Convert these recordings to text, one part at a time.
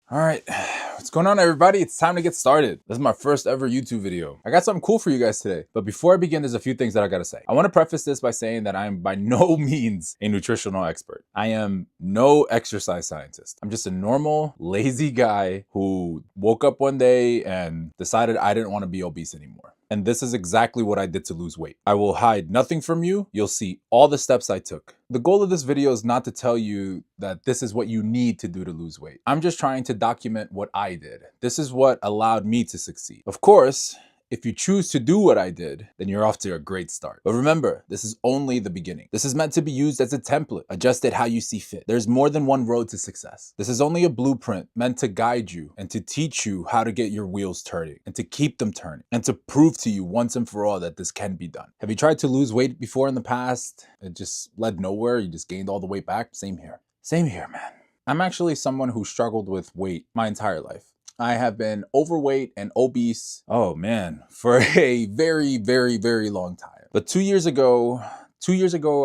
All right, what's going on, everybody? It's time to get started. This is my first ever YouTube video. I got something cool for you guys today. But before I begin, there's a few things that I gotta say. I wanna preface this by saying that I am by no means a nutritional expert. I am no exercise scientist. I'm just a normal, lazy guy who woke up one day and decided I didn't wanna be obese anymore. And this is exactly what I did to lose weight. I will hide nothing from you. You'll see all the steps I took. The goal of this video is not to tell you that this is what you need to do to lose weight. I'm just trying to document what I did. This is what allowed me to succeed. Of course, if you choose to do what I did, then you're off to a great start. But remember, this is only the beginning. This is meant to be used as a template. Adjust it how you see fit. There's more than one road to success. This is only a blueprint meant to guide you and to teach you how to get your wheels turning and to keep them turning and to prove to you once and for all that this can be done. Have you tried to lose weight before in the past? It just led nowhere. You just gained all the weight back. Same here. Same here, man. I'm actually someone who struggled with weight my entire life. I have been overweight and obese, oh man, for a very, very, very long time. But 2 years ago,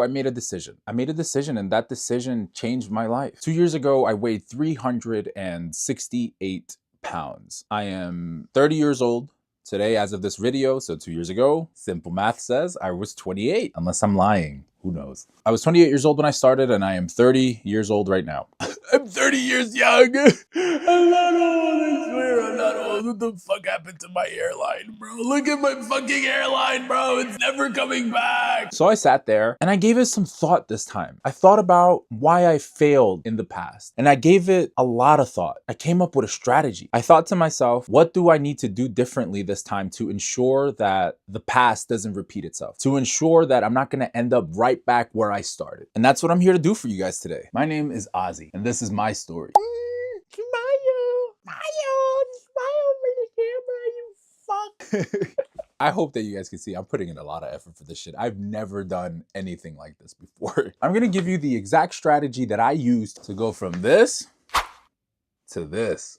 I made a decision. And that decision changed my life. 2 years ago, I weighed 368 pounds. I am 30 years old today as of this video. So 2 years ago, simple math says I was 28, unless I'm lying. Who knows? I was 28 years old when I started, and I am 30 years old right now. I'm 30 years young. I'm not old, I swear I'm not old. What the fuck happened to my hairline, bro? Look at my fucking hairline, bro. It's never coming back. So I sat there and I gave it some thought this time. I thought about why I failed in the past, and I gave it a lot of thought. I came up with a strategy. I thought to myself, what do I need to do differently this time to ensure that the past doesn't repeat itself? To ensure that I'm not gonna end up right back where I started. And that's what I'm here to do for you guys today. My name is Ozzy, and this is my story. Smile for the camera, you fuck. I hope that you guys can see I'm putting in a lot of effort for this shit. I've never done anything like this before. I'm gonna give you the exact strategy that I used to go from this to this.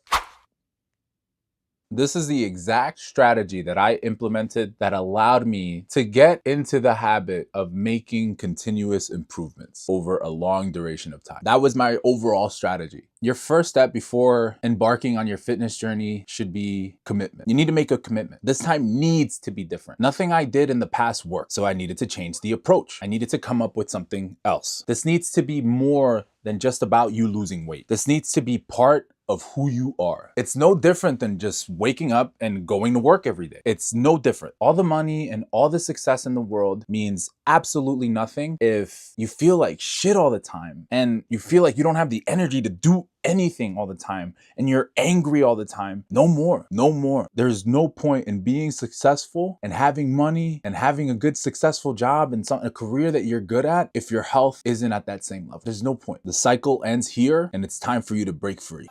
This is the exact strategy that I implemented that allowed me to get into the habit of making continuous improvements over a long duration of time. That was my overall strategy. Your first step before embarking on your fitness journey should be commitment. You need to make a commitment. This time needs to be different. Nothing I did in the past worked, so I needed to change the approach. I needed to come up with something else. This needs to be more than just about you losing weight. This needs to be part of who you are. It's no different than just waking up and going to work every day. It's no different. All the money and all the success in the world means absolutely nothing if you feel like shit all the time and you feel like you don't have the energy to do anything all the time and you're angry all the time. No more. No more. There's no point in being successful and having money and having a good successful job and a career that you're good at if your health isn't at that same level. There's no point. The cycle ends here and it's time for you to break free.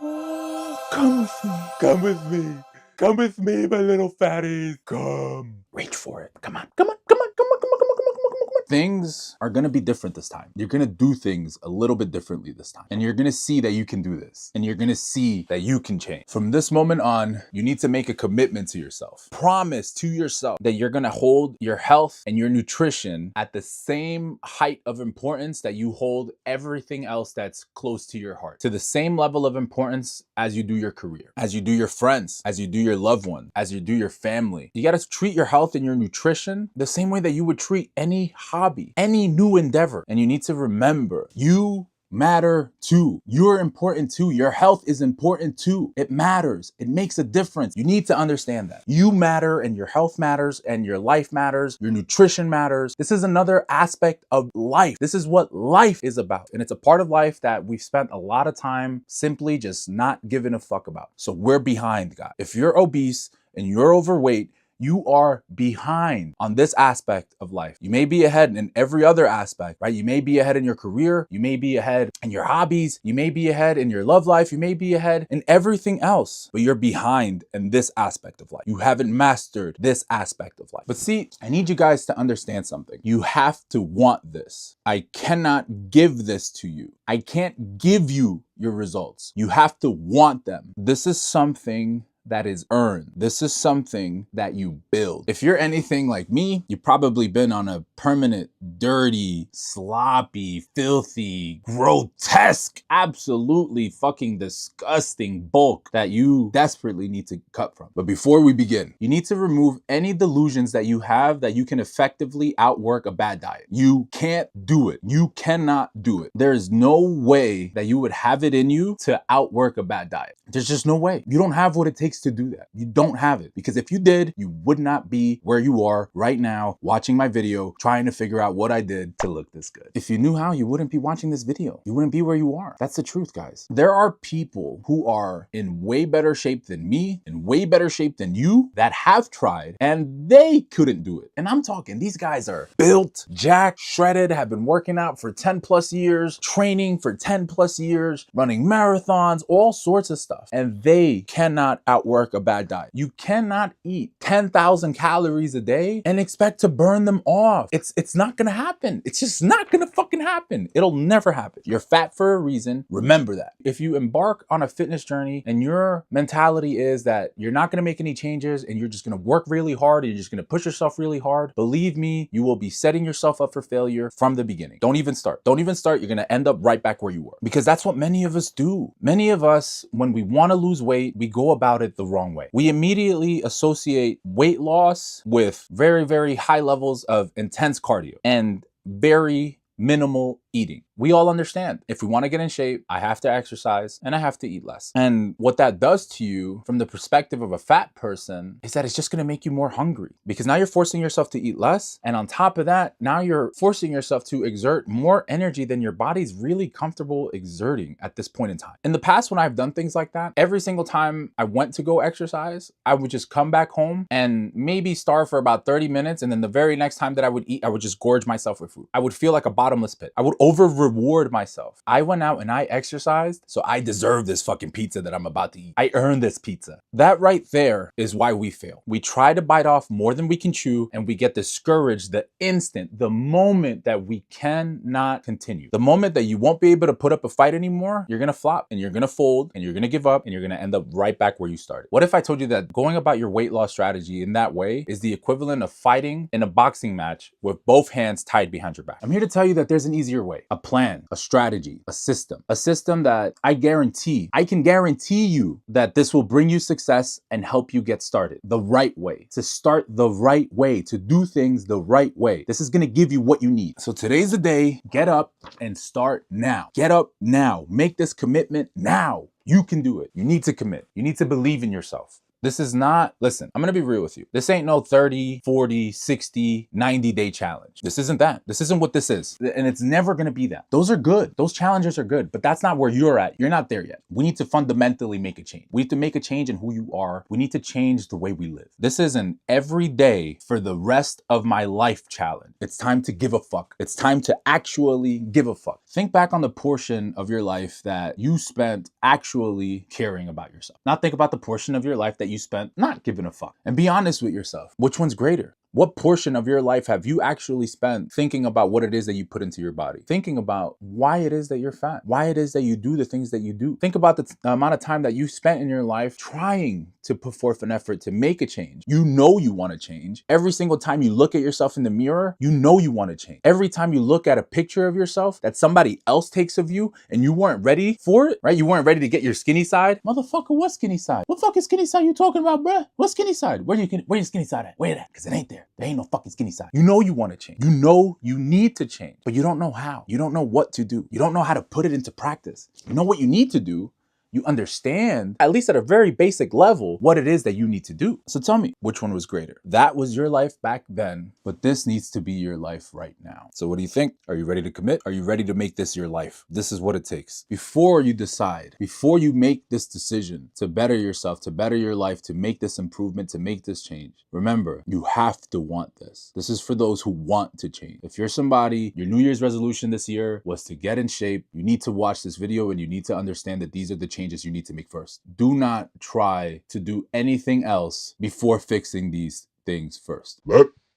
Come with me. Come with me. Come with me, my little fatties. Come. Reach for it. Come on. Come on. Come on. Come on. Come on. Come on. Come on. Come on. Come on. Things are going to be different this time. You're going to do things a little bit differently this time. And you're going to see that you can do this. And you're going to see that you can change. From this moment on, you need to make a commitment to yourself. Promise to yourself that you're going to hold your health and your nutrition at the same height of importance that you hold everything else that's close to your heart. To the same level of importance as you do your career, as you do your friends, as you do your loved one, as you do your family. You got to treat your health and your nutrition the same way that you would treat any hobby, any new endeavor. And you need to remember, you matter too. You're important too. Your health is important too. It matters. It makes a difference. You need to understand that. You matter and your health matters and your life matters. Your nutrition matters. This is another aspect of life. This is what life is about. And it's a part of life that we've spent a lot of time simply just not giving a fuck about. So we're behind, guys. If you're obese and you're overweight, you are behind on this aspect of life. You may be ahead in every other aspect, right? You may be ahead in your career. You may be ahead in your hobbies. You may be ahead in your love life. You may be ahead in everything else, but you're behind in this aspect of life. You haven't mastered this aspect of life. But see, I need you guys to understand something. You have to want this. I cannot give this to you. I can't give you your results. You have to want them. This is something that is earned. This is something that you build. If you're anything like me, you've probably been on a permanent, dirty, sloppy, filthy, grotesque, absolutely fucking disgusting bulk that you desperately need to cut from. But before we begin, you need to remove any delusions that you have that you can effectively outwork a bad diet. You can't do it. You cannot do it. There's no way that you would have it in you to outwork a bad diet. There's just no way. You don't have what it takes to do that. You don't have it, because if you did, you would not be where you are right now watching my video trying to figure out what I did to look this good. If you knew how, you wouldn't be watching this video. You wouldn't be where you are. That's the truth, guys. There are people who are in way better shape than me, in way better shape than you, that have tried and they couldn't do it. And I'm talking, these guys are built, jacked, shredded, have been working out for 10 plus years, training for 10 plus years, running marathons, all sorts of stuff. And they cannot outwork a bad diet. You cannot eat 10,000 calories a day and expect to burn them off. It's not gonna happen. It's just not gonna fucking happen. It'll never happen. You're fat for a reason. Remember that. If you embark on a fitness journey and your mentality is that you're not gonna make any changes and you're just gonna work really hard and you're just gonna push yourself really hard, believe me, you will be setting yourself up for failure from the beginning. Don't even start. Don't even start. You're gonna end up right back where you were, because that's what many of us do. Many of us, when we wanna lose weight, we go about it the wrong way. We immediately associate weight loss with very, very high levels of intense cardio and very minimal eating. We all understand, if we want to get in shape, I have to exercise and I have to eat less. And what that does to you from the perspective of a fat person is that it's just going to make you more hungry, because now you're forcing yourself to eat less. And on top of that, now you're forcing yourself to exert more energy than your body's really comfortable exerting at this point in time. In the past, when I've done things like that, every single time I went to go exercise, I would just come back home and maybe starve for about 30 minutes. And then the very next time that I would eat, I would just gorge myself with food. I would feel like a bottomless pit. I would over reward myself. I went out and I exercised, so I deserve this fucking pizza that I'm about to eat. I earned this pizza. That right there is why we fail. We try to bite off more than we can chew, and we get discouraged the moment that we cannot continue. The moment that you won't be able to put up a fight anymore, you're gonna flop and you're gonna fold and you're gonna give up and you're gonna end up right back where you started. What if I told you that going about your weight loss strategy in that way is the equivalent of fighting in a boxing match with both hands tied behind your back? I'm here to tell you that there's an easier way. A plan, a strategy, a system that I can guarantee you that this will bring you success and help you get started the right way, to start the right way, to do things the right way. This is going to give you what you need. So today's the day. Get up and start now. Get up now. Make this commitment now. You can do it. You need to commit. You need to believe in yourself. This is not, listen, I'm gonna be real with you. This ain't no 30, 40, 60, 90-day challenge. This isn't that. This isn't what this is. And it's never gonna be that. Those are good. Those challenges are good, but that's not where you're at. You're not there yet. We need to fundamentally make a change. We need to make a change in who you are. We need to change the way we live. This is an every day for the rest of my life challenge. It's time to give a fuck. It's time to actually give a fuck. Think back on the portion of your life that you spent actually caring about yourself. Now think about the portion of your life that you spent not giving a fuck. And be honest with yourself. Which one's greater? What portion of your life have you actually spent thinking about what it is that you put into your body? Thinking about why it is that you're fat, why it is that you do the things that you do. Think about the amount of time that you spent in your life trying to put forth an effort to make a change. You know you want to change. Every single time you look at yourself in the mirror, you know you want to change. Every time you look at a picture of yourself that somebody else takes of you and you weren't ready for it, right? You weren't ready to get your skinny side. Motherfucker, what skinny side? What fucking skinny side you talking about, bruh? What skinny side? Where your skinny side at? Where it at? Because it ain't there. There ain't no fucking skinny side. You know you want to change. You know you need to change, but you don't know how. You don't know what to do. You don't know how to put it into practice. You know what you need to do. You understand, at least at a very basic level, what it is that you need to do. So tell me, which one was greater? That was your life back then, but this needs to be your life right now. So what do you think? Are you ready to commit? Are you ready to make this your life? This is what it takes. Before you decide, before you make this decision to better yourself, to better your life, to make this improvement, to make this change, remember, you have to want this. This is for those who want to change. If you're somebody, your New Year's resolution this year was to get in shape, you need to watch this video and you need to understand that these are the changes you need to make first. Do not try to do anything else before fixing these things first.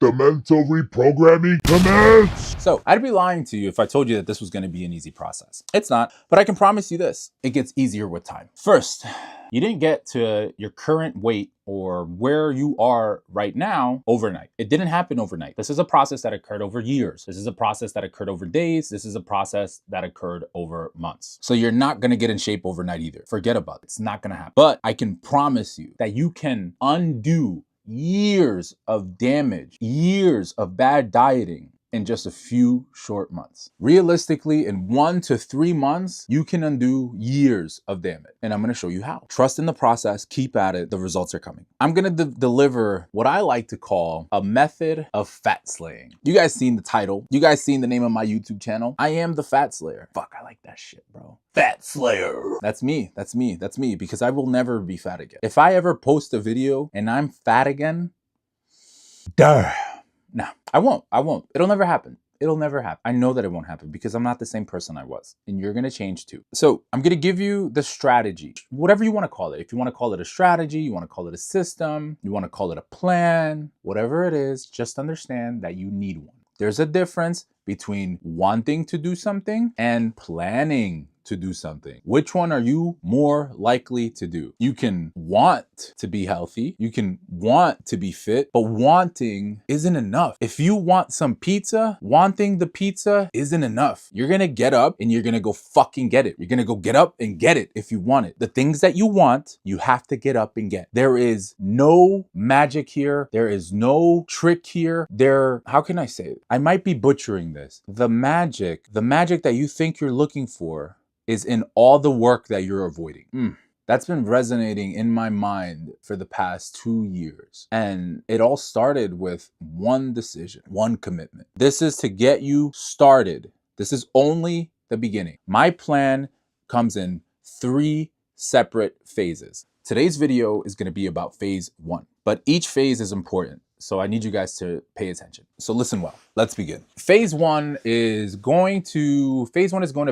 The mental reprogramming commence! So I'd be lying to you if I told you that this was going to be an easy process. It's not, but I can promise you this. It gets easier with time. First, you didn't get to your current weight or where you are right now overnight. It didn't happen overnight. This is a process that occurred over years. This is a process that occurred over days. This is a process that occurred over months. So you're not going to get in shape overnight either. Forget about it. It's not going to happen. But I can promise you that you can undo years of damage, years of bad dieting in just a few short months. Realistically, in 1 to 3 months, you can undo years of damage. And I'm gonna show you how. Trust in the process, keep at it, the results are coming. I'm gonna deliver what I like to call a method of fat slaying. You guys seen the title. You guys seen the name of my YouTube channel. I am the Fat Slayer. Fuck, I like that shit, bro. Fat Slayer. That's me, that's me, that's me, because I will never be fat again. If I ever post a video and I'm fat again, duh. No, I won't. It'll never happen. It'll never happen. I know that it won't happen because I'm not the same person I was, and you're gonna change too. So I'm gonna give you the strategy, whatever you wanna call it. If you wanna call it a strategy, you wanna call it a system, you wanna call it a plan, whatever it is, just understand that you need one. There's a difference between wanting to do something and planning to do something. Which one are you more likely to do? You can want to be healthy, you can want to be fit, but wanting isn't enough. If you want some pizza, wanting the pizza isn't enough. You're gonna get up and you're gonna go fucking get it. You're gonna go get up and get it if you want it. The things that you want, you have to get up and get. There is no magic here. There is no trick here. How can I say it? I might be butchering this. The magic that you think you're looking for is in all the work that you're avoiding. That's been resonating in my mind for the past 2 years. And it all started with one decision, one commitment. This is to get you started. This is only the beginning. My plan comes in 3 separate phases. Today's video is going to be about phase 1, but each phase is important. So I need you guys to pay attention. So listen well. Let's begin. Phase one is going to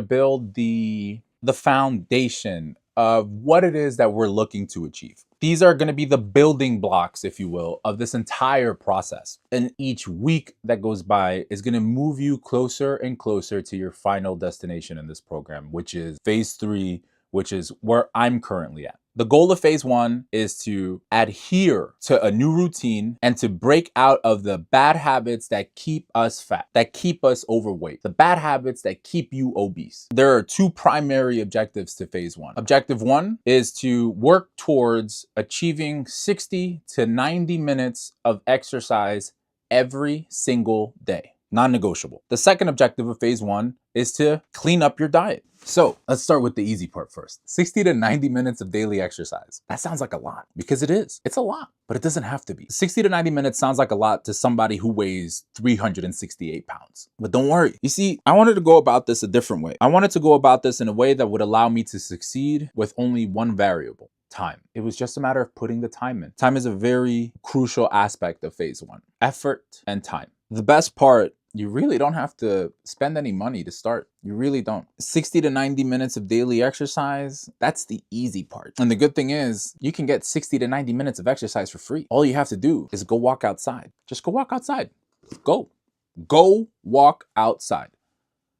build the foundation of what it is that we're looking to achieve. These are going to be the building blocks, if you will, of this entire process. And each week that goes by is going to move you closer and closer to your final destination in this program, which is phase 3, which is where I'm currently at. The goal of phase 1 is to adhere to a new routine and to break out of the bad habits that keep us fat, that keep us overweight, the bad habits that keep you obese. There are 2 primary objectives to phase 1. Objective 1 is to work towards achieving 60 to 90 minutes of exercise every single day. Non-negotiable. The second objective of phase 1 is to clean up your diet. So let's start with the easy part first. 60 to 90 minutes of daily exercise. That sounds like a lot because it is. It's a lot, but it doesn't have to be. 60 to 90 minutes sounds like a lot to somebody who weighs 368 pounds. But don't worry. You see, I wanted to go about this a different way. I wanted to go about this in a way that would allow me to succeed with only one variable. Time. It was just a matter of putting the time in. Time is a very crucial aspect of phase 1. Effort and time. The best part, you really don't have to spend any money to start. You really don't. 60 to 90 minutes of daily exercise, that's the easy part. And the good thing is, you can get 60 to 90 minutes of exercise for free. All you have to do is go walk outside. Just go walk outside. Go walk outside.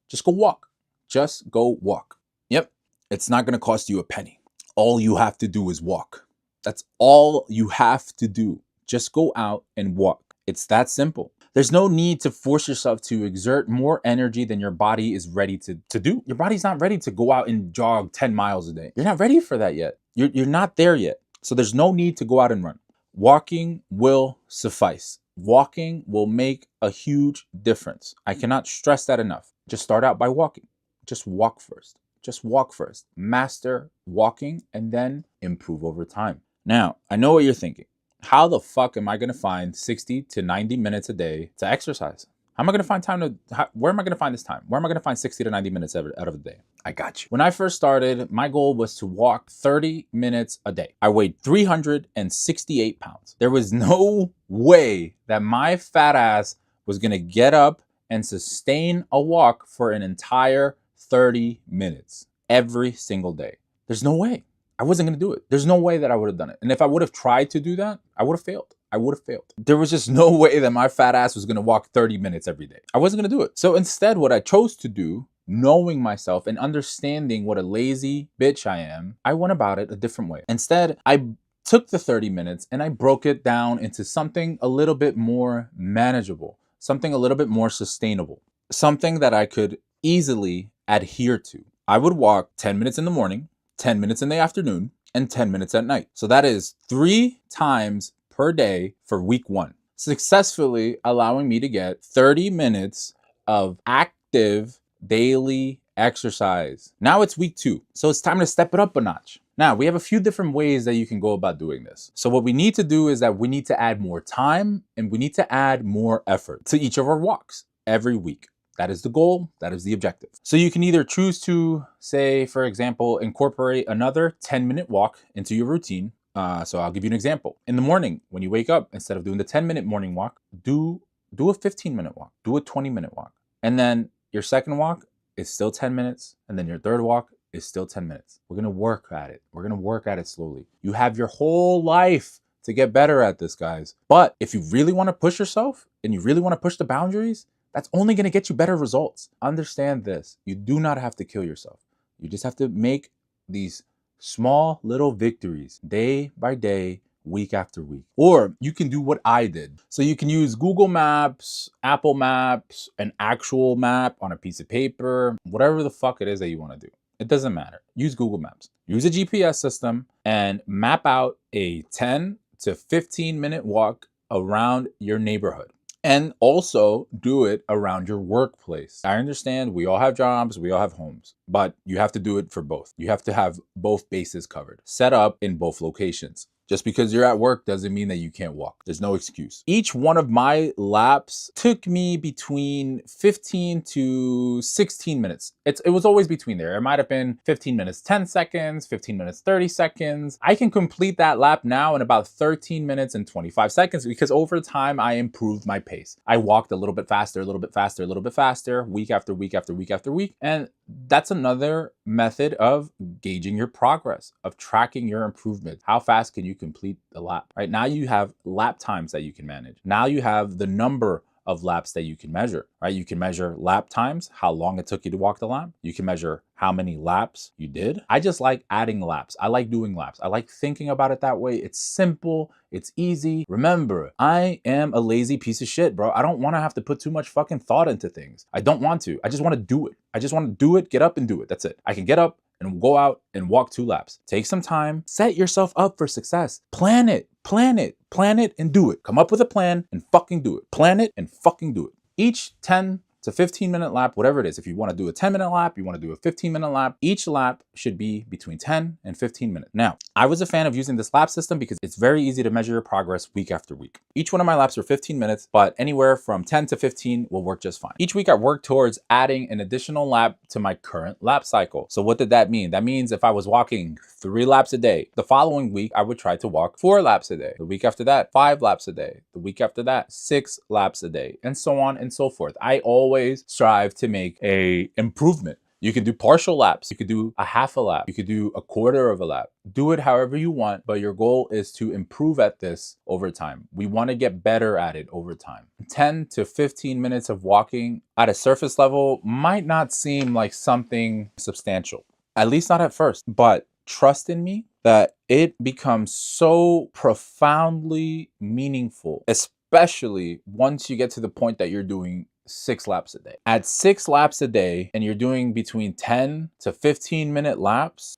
Just go walk. Just go walk. Yep. It's not going to cost you a penny. All you have to do is walk. That's all you have to do. Just go out and walk. It's that simple. There's no need to force yourself to exert more energy than your body is ready to do. Your body's not ready to go out and jog 10 miles a day. You're not ready for that yet. You're not there yet. So there's no need to go out and run. Walking will suffice. Walking will make a huge difference. I cannot stress that enough. Just start out by walking. Just walk first. Just walk first. Master walking and then improve over time. Now, I know what you're thinking. How the fuck am I going to find 60 to 90 minutes a day to exercise? How am I going to find time where am I going to find this time? Where am I going to find 60 to 90 minutes out of the day? I got you. When I first started, my goal was to walk 30 minutes a day. I weighed 368 pounds. There was no way that my fat ass was going to get up and sustain a walk for an entire 30 minutes every single day. There's no way. I wasn't going to do it. There's no way that I would have done it. And if I would have tried to do that, I would have failed. I would have failed. There was just no way that my fat ass was gonna walk 30 minutes every day. I wasn't gonna do it. So instead, what I chose to do, knowing myself and understanding what a lazy bitch I am, I went about it a different way. Instead, I took the 30 minutes and I broke it down into something a little bit more manageable, something a little bit more sustainable, something that I could easily adhere to. I would walk 10 minutes in the morning, 10 minutes in the afternoon, and 10 minutes at night. So that is 3 times per day for week 1, successfully allowing me to get 30 minutes of active daily exercise. Now it's week 2, so it's time to step it up a notch. Now, we have a few different ways that you can go about doing this. So what we need to do is that we need to add more time and we need to add more effort to each of our walks every week. That is the goal. That is the objective. So you can either choose to, say, for example, incorporate another 10-minute walk into your routine. So I'll give you an example. In the morning, when you wake up, instead of doing the 10-minute morning walk, do a 15-minute walk, do a 20-minute walk. And then your second walk is still 10 minutes. And then your third walk is still 10 minutes. We're going to work at it. We're going to work at it slowly. You have your whole life to get better at this, guys. But if you really want to push yourself and you really want to push the boundaries, that's only going to get you better results. Understand this. You do not have to kill yourself. You just have to make these small little victories day by day, week after week. Or you can do what I did. So you can use Google Maps, Apple Maps, an actual map on a piece of paper, whatever the fuck it is that you want to do. It doesn't matter. Use Google Maps. Use a GPS system and map out a 10 to 15 minute walk around your neighborhood. And also do it around your workplace. I understand we all have jobs, we all have homes, but you have to do it for both. You have to have both bases covered, set up in both locations. Just because you're at work doesn't mean that you can't walk. There's no excuse. Each one of my laps took me between 15 to 16 minutes. It was always between there. It might have been 15 minutes, 10 seconds, 15 minutes, 30 seconds. I can complete that lap now in about 13 minutes and 25 seconds because over time I improved my pace. I walked a little bit faster, a little bit faster, a little bit faster, week after week after week after week. And that's another method of gauging your progress, of tracking your improvement. How fast can you complete the lap? Right now you have lap times that you can manage. Now you have the number of laps that you can measure, right? You can measure lap times, how long it took you to walk the lap. You can measure how many laps you did. I just like adding laps. I like doing laps. I like thinking about it that way. It's simple. It's easy. Remember, I am a lazy piece of shit, bro. I don't want to have to put too much fucking thought into things. I don't want to. I just want to do it. I just want to do it, get up and do it. That's it. I can get up and go out and walk 2 laps. Take some time. Set yourself up for success. Plan it. Plan it. Plan it and do it. Come up with a plan and fucking do it. Plan it and fucking do it. Each 10 to 15 minute lap, whatever it is. If you want to do a 10-minute lap, you want to do a 15-minute lap, each lap should be between 10 and 15 minutes. Now, I was a fan of using this lap system because it's very easy to measure your progress week after week. Each one of my laps are 15 minutes, but anywhere from 10 to 15 will work just fine. Each week I work towards adding an additional lap to my current lap cycle. So what did that mean? That means if I was walking 3 laps a day, the following week I would try to walk 4 laps a day. The week after that, 5 laps a day. The week after that, 6 laps a day, and so on and so forth. I always strive to make a improvement. You can do partial laps. You could do a half a lap. You could do a quarter of a lap. Do it however you want, but your goal is to improve at this over time. We want to get better at it over time. 10 to 15 minutes of walking at a surface level might not seem like something substantial, at least not at first, but trust in me that it becomes so profoundly meaningful, especially once you get to the point that you're doing 6 laps a day. At 6 laps a day and you're doing between 10 to 15 minute laps,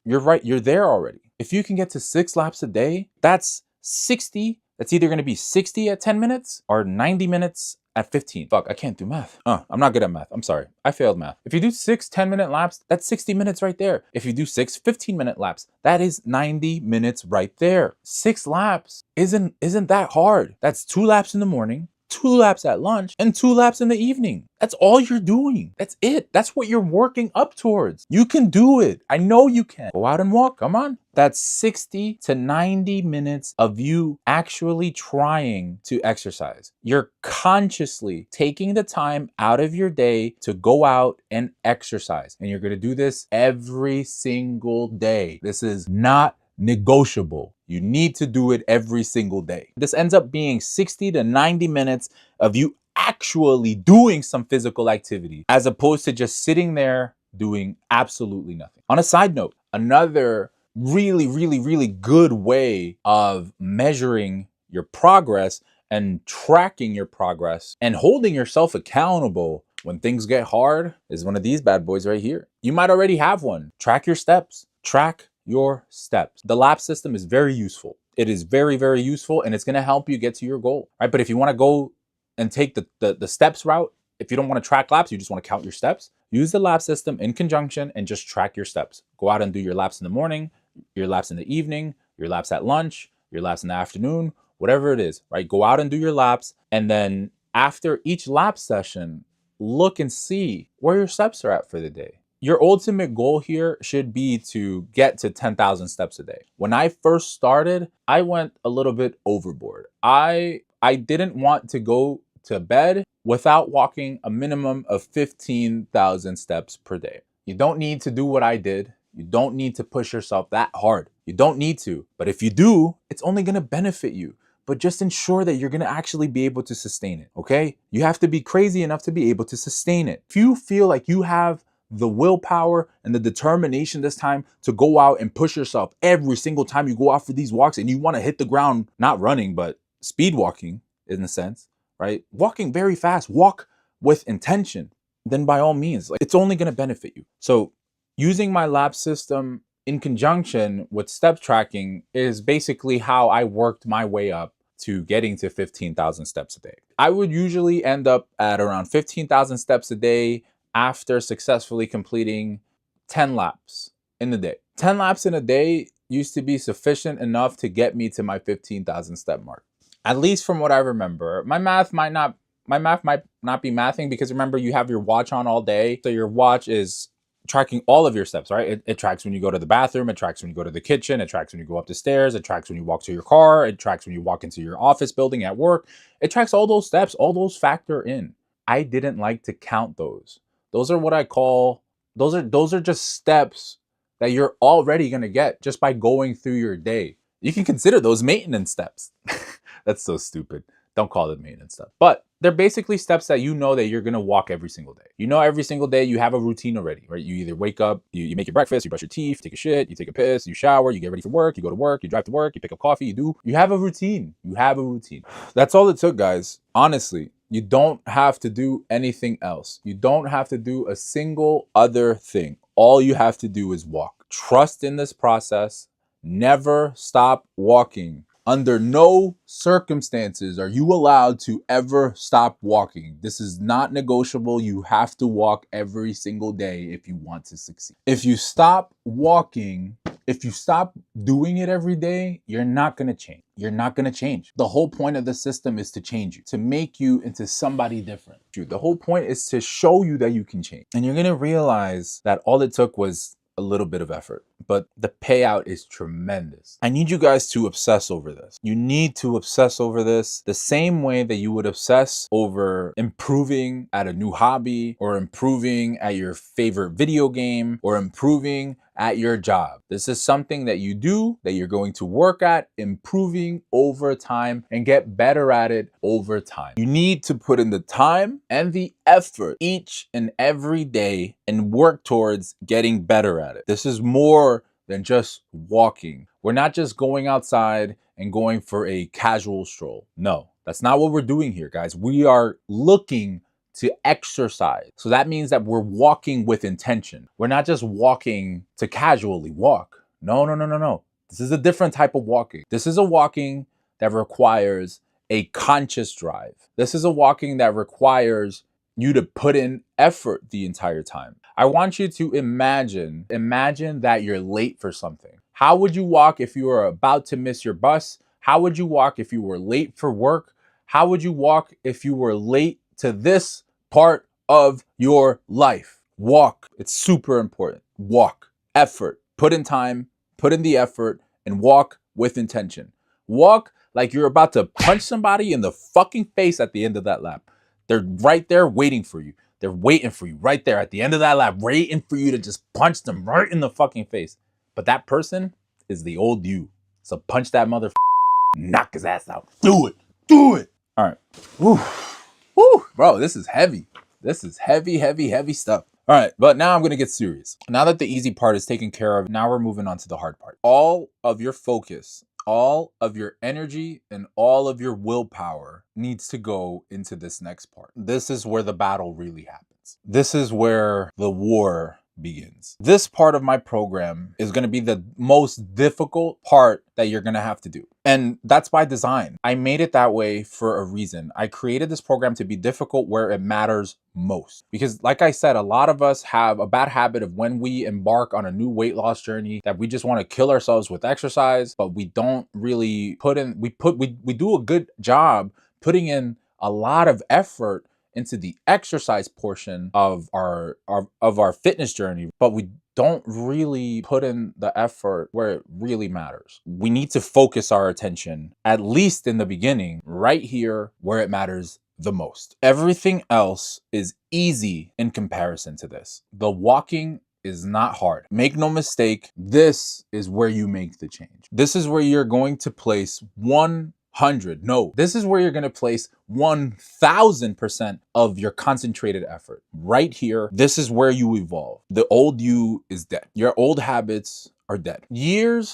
you're right, you're there already. If you can get to 6 laps a day, that's 60. That's either going to be 60 at 10 minutes or 90 minutes at 15. Fuck, I can't do math. I'm not good at math. I'm sorry. I failed math. If you do 6 10-minute laps, that's 60 minutes right there. If you do 6 15-minute laps, that is 90 minutes right there. 6 laps isn't that hard. That's 2 laps in the morning, 2 laps at lunch, and 2 laps in the evening. That's all you're doing. That's it. That's what you're working up towards. You can do it. I know you can. Go out and walk. Come on. That's 60 to 90 minutes of you actually trying to exercise. You're consciously taking the time out of your day to go out and exercise. And you're going to do this every single day. This is not negotiable. You need to do it every single day. This ends up being 60 to 90 minutes of you actually doing some physical activity as opposed to just sitting there doing absolutely nothing. On a side note, another really good way of measuring your progress and tracking your progress and holding yourself accountable when things get hard is one of these bad boys right here. You might already have one. Track your steps. Track your steps. The lap system is very useful. It is very useful, and it's going to help you get to your goal, right? But if you want to go and take the steps route, if you don't want to track laps, you just want to count your steps, use the lap system in conjunction and just track your steps. Go out and do your laps in the morning, your laps in the evening, your laps at lunch, your laps in the afternoon, whatever it is, right? Go out and do your laps. And then after each lap session, look and see where your steps are at for the day. Your ultimate goal here should be to get to 10,000 steps a day. When I first started, I went a little bit overboard. I didn't want to go to bed without walking a minimum of 15,000 steps per day. You don't need to do what I did. You don't need to push yourself that hard. You don't need to. But if you do, it's only going to benefit you. But just ensure that you're going to actually be able to sustain it, okay? You have to be crazy enough to be able to sustain it. If you feel like you have the willpower and the determination this time to go out and push yourself every single time you go out for these walks and you want to hit the ground, not running, but speed walking in a sense, right? Walking very fast, walk with intention, then by all means, it's only going to benefit you. So using my lap system in conjunction with step tracking is basically how I worked my way up to getting to 15,000 steps a day. I would usually end up at around 15,000 steps a day after successfully completing 10 laps in a day. 10 laps in a day used to be sufficient enough to get me to my 15,000 step mark. At least from what I remember. My math might not be mathing because remember you have your watch on all day. So your watch is tracking all of your steps, right? It tracks when you go to the bathroom, it tracks when you go to the kitchen, it tracks when you go up the stairs, it tracks when you walk to your car, it tracks when you walk into your office building at work. It tracks all those steps, all those factor in. I didn't like to count those. Those are what I call, those are just steps that you're already going to get just by going through your day. You can consider those maintenance steps. That's so stupid. Don't call it maintenance stuff. But they're basically steps that you know that you're going to walk every single day. You know, every single day you have a routine already, right? You either wake up, you make your breakfast, you brush your teeth, take a shit, you take a piss, you shower, you get ready for work, you go to work, you drive to work, you pick up coffee, you have a routine. You have a routine. That's all it took, guys. Honestly, you don't have to do anything else. You don't have to do a single other thing. All you have to do is walk. Trust in this process. Never stop walking. Under no circumstances are you allowed to ever stop walking. This is not negotiable. You have to walk every single day if you want to succeed. If you stop walking, if you stop doing it every day, you're not going to change. You're not going to change. The whole point of the system is to change you, to make you into somebody different. The whole point is to show you that you can change. And you're going to realize that all it took was a little bit of effort, but the payout is tremendous. I need you guys to obsess over this. You need to obsess over this the same way that you would obsess over improving at a new hobby or improving at your favorite video game or improving at your job. This is something that you do, that you're going to work at, improving over time and get better at it over time. You need to put in the time and the effort each and every day and work towards getting better at it. This is more than just walking. We're not just going outside and going for a casual stroll. No, that's not what we're doing here, guys. We are looking to exercise. So that means that we're walking with intention. We're not just walking to casually walk. No. This is a different type of walking. This is a walking that requires a conscious drive. This is a walking that requires you to put in effort the entire time. I want you to imagine that you're late for something. How would you walk if you were about to miss your bus? How would you walk if you were late for work? How would you walk if you were late to this part of your life? Walk. It's super important. Walk. Effort. Put in time, put in the effort, and walk with intention. Walk like you're about to punch somebody in the fucking face at the end of that lap. They're right there waiting for you. They're waiting for you right there at the end of that lap, waiting for you to just punch them right in the fucking face. But that person is the old you. So punch that mother, knock his ass out. Do it. Do it. All right. Woo. Woo. Bro, this is heavy. This is heavy, heavy, heavy stuff. All right, but now I'm going to get serious. Now that the easy part is taken care of, now we're moving on to the hard part. All of your focus, all of your energy, and all of your willpower needs to go into this next part. This is where the battle really happens. This is where the war begins. This part of my program is going to be the most difficult part that you're going to have to do. And that's by design. I made it that way for a reason. I created this program to be difficult where it matters most. Because like I said, a lot of us have a bad habit of when we embark on a new weight loss journey that we just want to kill ourselves with exercise, but we don't really we do a good job putting in a lot of effort into the exercise portion of our fitness journey, but we don't really put in the effort where it really matters. We need to focus our attention, at least in the beginning, right here where it matters the most. Everything else is easy in comparison to this. The walking is not hard. Make no mistake, this is where you make the change. This is where you're going to place this is where you're going to place 1000% of your concentrated effort. Right here, this is where you evolve. The old you is dead. Your old habits are dead. Years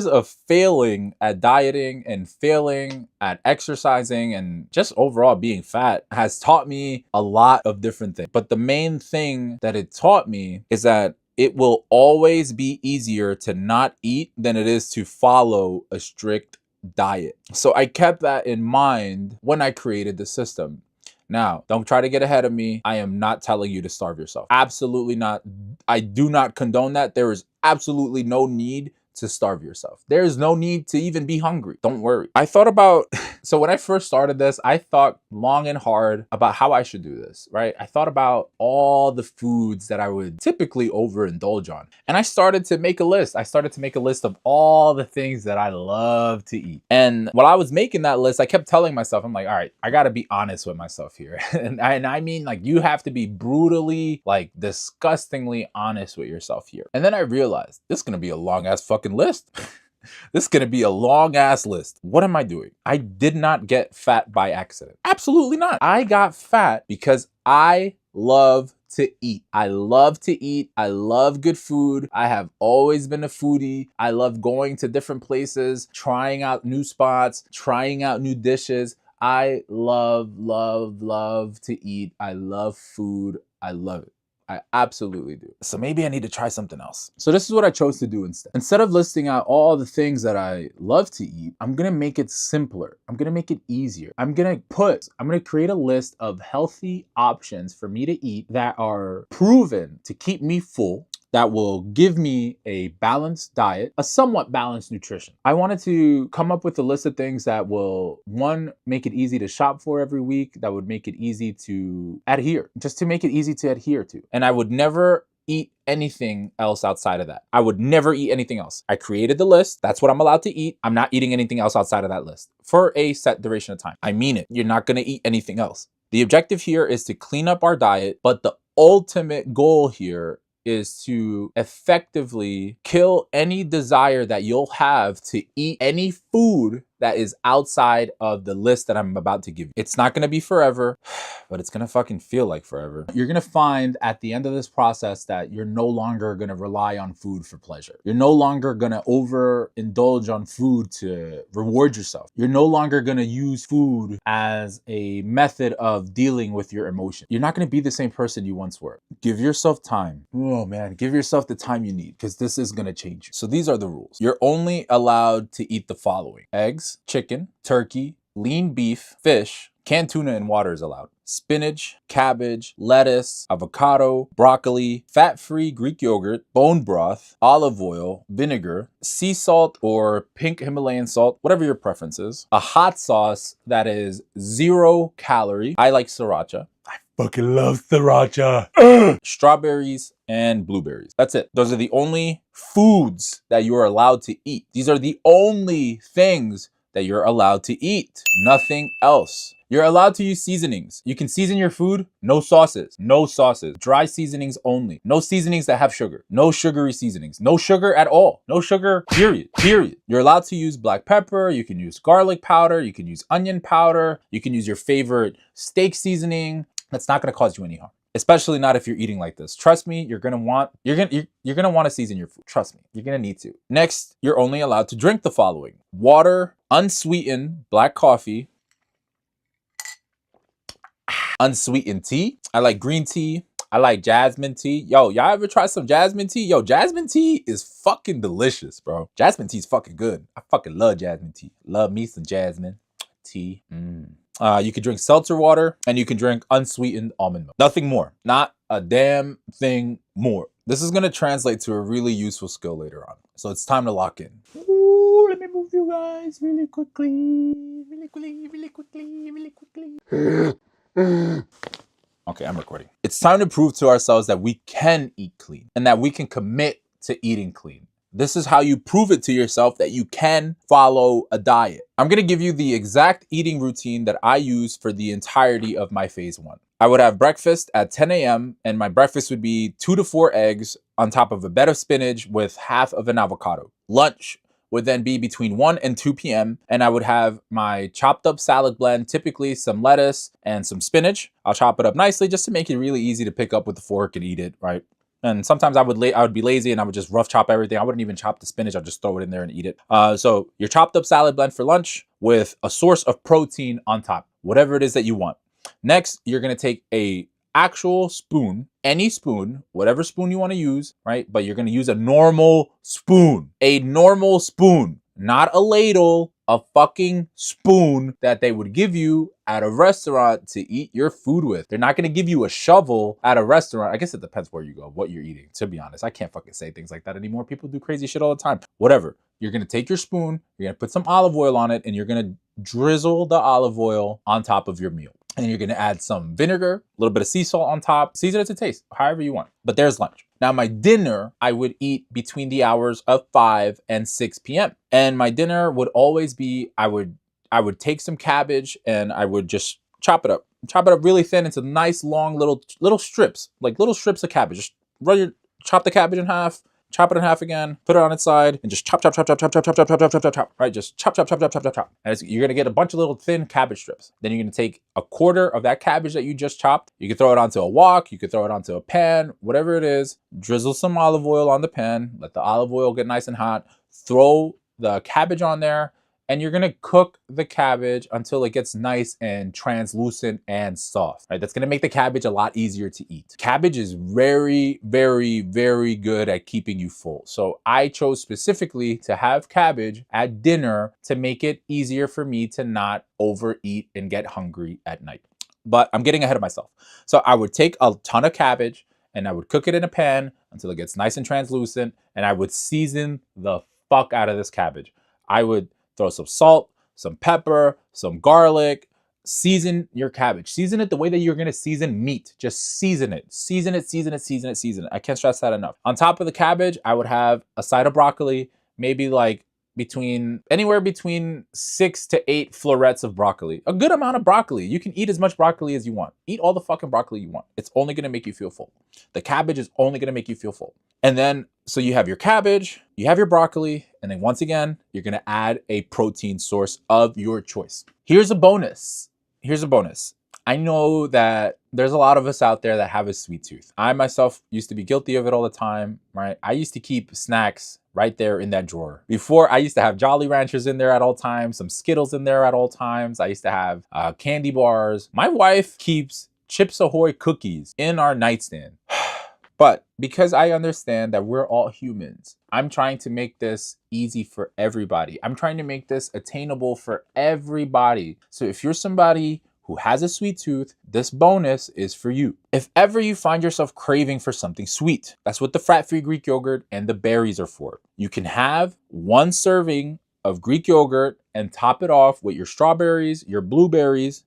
of failing at dieting and failing at exercising and just overall being fat has taught me a lot of different things. But the main thing that it taught me is that it will always be easier to not eat than it is to follow a strict diet. So I kept that in mind when I created the system. Now, don't try to get ahead of me. I am not telling you to starve yourself. Absolutely not. I do not condone that. There is absolutely no need to starve yourself. There is no need to even be hungry. Don't worry. I thought about, so when I first started this, I thought long and hard about how I should do this, right? I thought about all the foods that I would typically overindulge on. And I started to make a list. I started to make a list of all the things that I love to eat. And while I was making that list, I kept telling myself, I'm like, all right, I gotta be honest with myself here. and I mean, like, you have to be brutally, like, disgustingly honest with yourself here. And then I realized this is gonna be a long ass fucking list. This is going to be a long ass list. What am I doing? I did not get fat by accident. Absolutely not. I got fat because I love to eat. I love to eat. I love good food. I have always been a foodie. I love going to different places, trying out new spots, trying out new dishes. I love to eat. I love food. I love it. I absolutely do. So maybe I need to try something else. So this is what I chose to do instead. Instead of listing out all the things that I love to eat, I'm gonna make it simpler. I'm gonna make it easier. I'm gonna create a list of healthy options for me to eat that are proven to keep me full, that will give me a balanced diet, a somewhat balanced nutrition. I wanted to come up with a list of things that will, one, make it easy to shop for every week, that would make it easy to adhere, just to make it easy to adhere to. And I would never eat anything else outside of that. I would never eat anything else. I created the list. That's what I'm allowed to eat. I'm not eating anything else outside of that list for a set duration of time. I mean it. You're not gonna eat anything else. The objective here is to clean up our diet, but the ultimate goal here is to effectively kill any desire that you'll have to eat any food that is outside of the list that I'm about to give you. It's not gonna be forever, but it's gonna fucking feel like forever. You're gonna find at the end of this process that you're no longer gonna rely on food for pleasure. You're no longer gonna overindulge on food to reward yourself. You're no longer gonna use food as a method of dealing with your emotion. You're not gonna be the same person you once were. Give yourself time. Oh man, give yourself the time you need, because this is gonna change you. So these are the rules. You're only allowed to eat the following: eggs, chicken, turkey, lean beef, fish, canned tuna and water is allowed, spinach, cabbage, lettuce, avocado, broccoli, fat-free Greek yogurt, bone broth, olive oil, vinegar, sea salt or pink Himalayan salt, whatever your preference is, a hot sauce that is 0 calorie. I like sriracha. I fucking love sriracha. Strawberries and blueberries. That's it. Those are the only foods that you are allowed to eat. These are the only things that you're allowed to eat. Nothing else. You're allowed to use seasonings. You can season your food, no sauces, no sauces, dry seasonings only. No seasonings that have sugar, no sugary seasonings, no sugar at all, no sugar, period. You're allowed to use black pepper, you can use garlic powder, you can use onion powder, you can use your favorite steak seasoning. That's not gonna cause you any harm. Especially not if you're eating like this. Trust me, you're gonna want to season your food. Trust me, you're gonna need to. Next, you're only allowed to drink the following: water, unsweetened black coffee, unsweetened tea. I like green tea. I like jasmine tea. Yo, y'all ever try some jasmine tea? Yo, jasmine tea is fucking delicious, bro. Jasmine tea is fucking good. I fucking love jasmine tea. Love me some jasmine tea. You can drink seltzer water, and you can drink unsweetened almond milk. Nothing more. Not a damn thing more. This is gonna translate to a really useful skill later on. So it's time to lock in. Ooh, let me move you guys really quickly. Okay, I'm recording. It's time to prove to ourselves that we can eat clean and that we can commit to eating clean. This is how you prove it to yourself that you can follow a diet. I'm gonna give you the exact eating routine that I use for the entirety of my phase 1. I would have breakfast at 10 a.m. and my breakfast would be 2 to 4 eggs on top of a bed of spinach with half of an avocado. Lunch would then be between 1 and 2 p.m. and I would have my chopped up salad blend, typically some lettuce and some spinach. I'll chop it up nicely just to make it really easy to pick up with a fork and eat it, right? And sometimes I would be lazy and I would just rough chop everything. I wouldn't even chop the spinach. I'll just throw it in there and eat it. So your chopped up salad blend for lunch with a source of protein on top, whatever it is that you want. Next, you're gonna take a actual spoon, any spoon, whatever spoon you want to use, right? But you're gonna use a normal spoon, not a ladle, a fucking spoon that they would give you at a restaurant to eat your food with. They're not gonna give you a shovel at a restaurant. I guess it depends where you go, what you're eating, to be honest. I can't fucking say things like that anymore. People do crazy shit all the time. Whatever. You're gonna take your spoon, you're gonna put some olive oil on it, and you're gonna drizzle the olive oil on top of your meal. And you're gonna add some vinegar, a little bit of sea salt on top, season it to taste, however you want. But there's lunch. Now my dinner, I would eat between the hours of 5 and 6 p.m. And my dinner would always be, I would take some cabbage and I would just chop it up really thin into nice long little strips, like little strips of cabbage. Just chop the cabbage in half, chop it in half again, put it on its side, and just chop. Right, just chop. And you're gonna get a bunch of little thin cabbage strips. Then you're gonna take a quarter of that cabbage that you just chopped. You can throw it onto a wok, you can throw it onto a pan, whatever it is. Drizzle some olive oil on the pan, let the olive oil get nice and hot. Throw the cabbage on there, and you're gonna cook the cabbage until it gets nice and translucent and soft, right? That's gonna make the cabbage a lot easier to eat. Cabbage is very, very, very good at keeping you full. So I chose specifically to have cabbage at dinner to make it easier for me to not overeat and get hungry at night. But I'm getting ahead of myself. So I would take a ton of cabbage and I would cook it in a pan until it gets nice and translucent, and I would season the fuck out of this cabbage. I would throw some salt, some pepper, some garlic. Season your cabbage. Season it the way that you're gonna season meat. Just season it. Season it. I can't stress that enough. On top of the cabbage, I would have a side of broccoli, maybe like anywhere between 6 to 8 florets of broccoli. A good amount of broccoli. You can eat as much broccoli as you want. Eat all the fucking broccoli you want. It's only gonna make you feel full. The cabbage is only gonna make you feel full. And then, so you have your cabbage, you have your broccoli, and then once again, you're gonna add a protein source of your choice. Here's a bonus. I know that there's a lot of us out there that have a sweet tooth. I myself used to be guilty of it all the time, right? I used to keep snacks right there in that drawer. Before, I used to have Jolly Ranchers in there at all times, some Skittles in there at all times. I used to have candy bars. My wife keeps Chips Ahoy cookies in our nightstand. But because I understand that we're all humans, I'm trying to make this easy for everybody. I'm trying to make this attainable for everybody. So if you're somebody who has a sweet tooth, this bonus is for you. If ever you find yourself craving for something sweet, that's what the fat-free Greek yogurt and the berries are for. You can have 1 serving of Greek yogurt and top it off with your strawberries, your blueberries,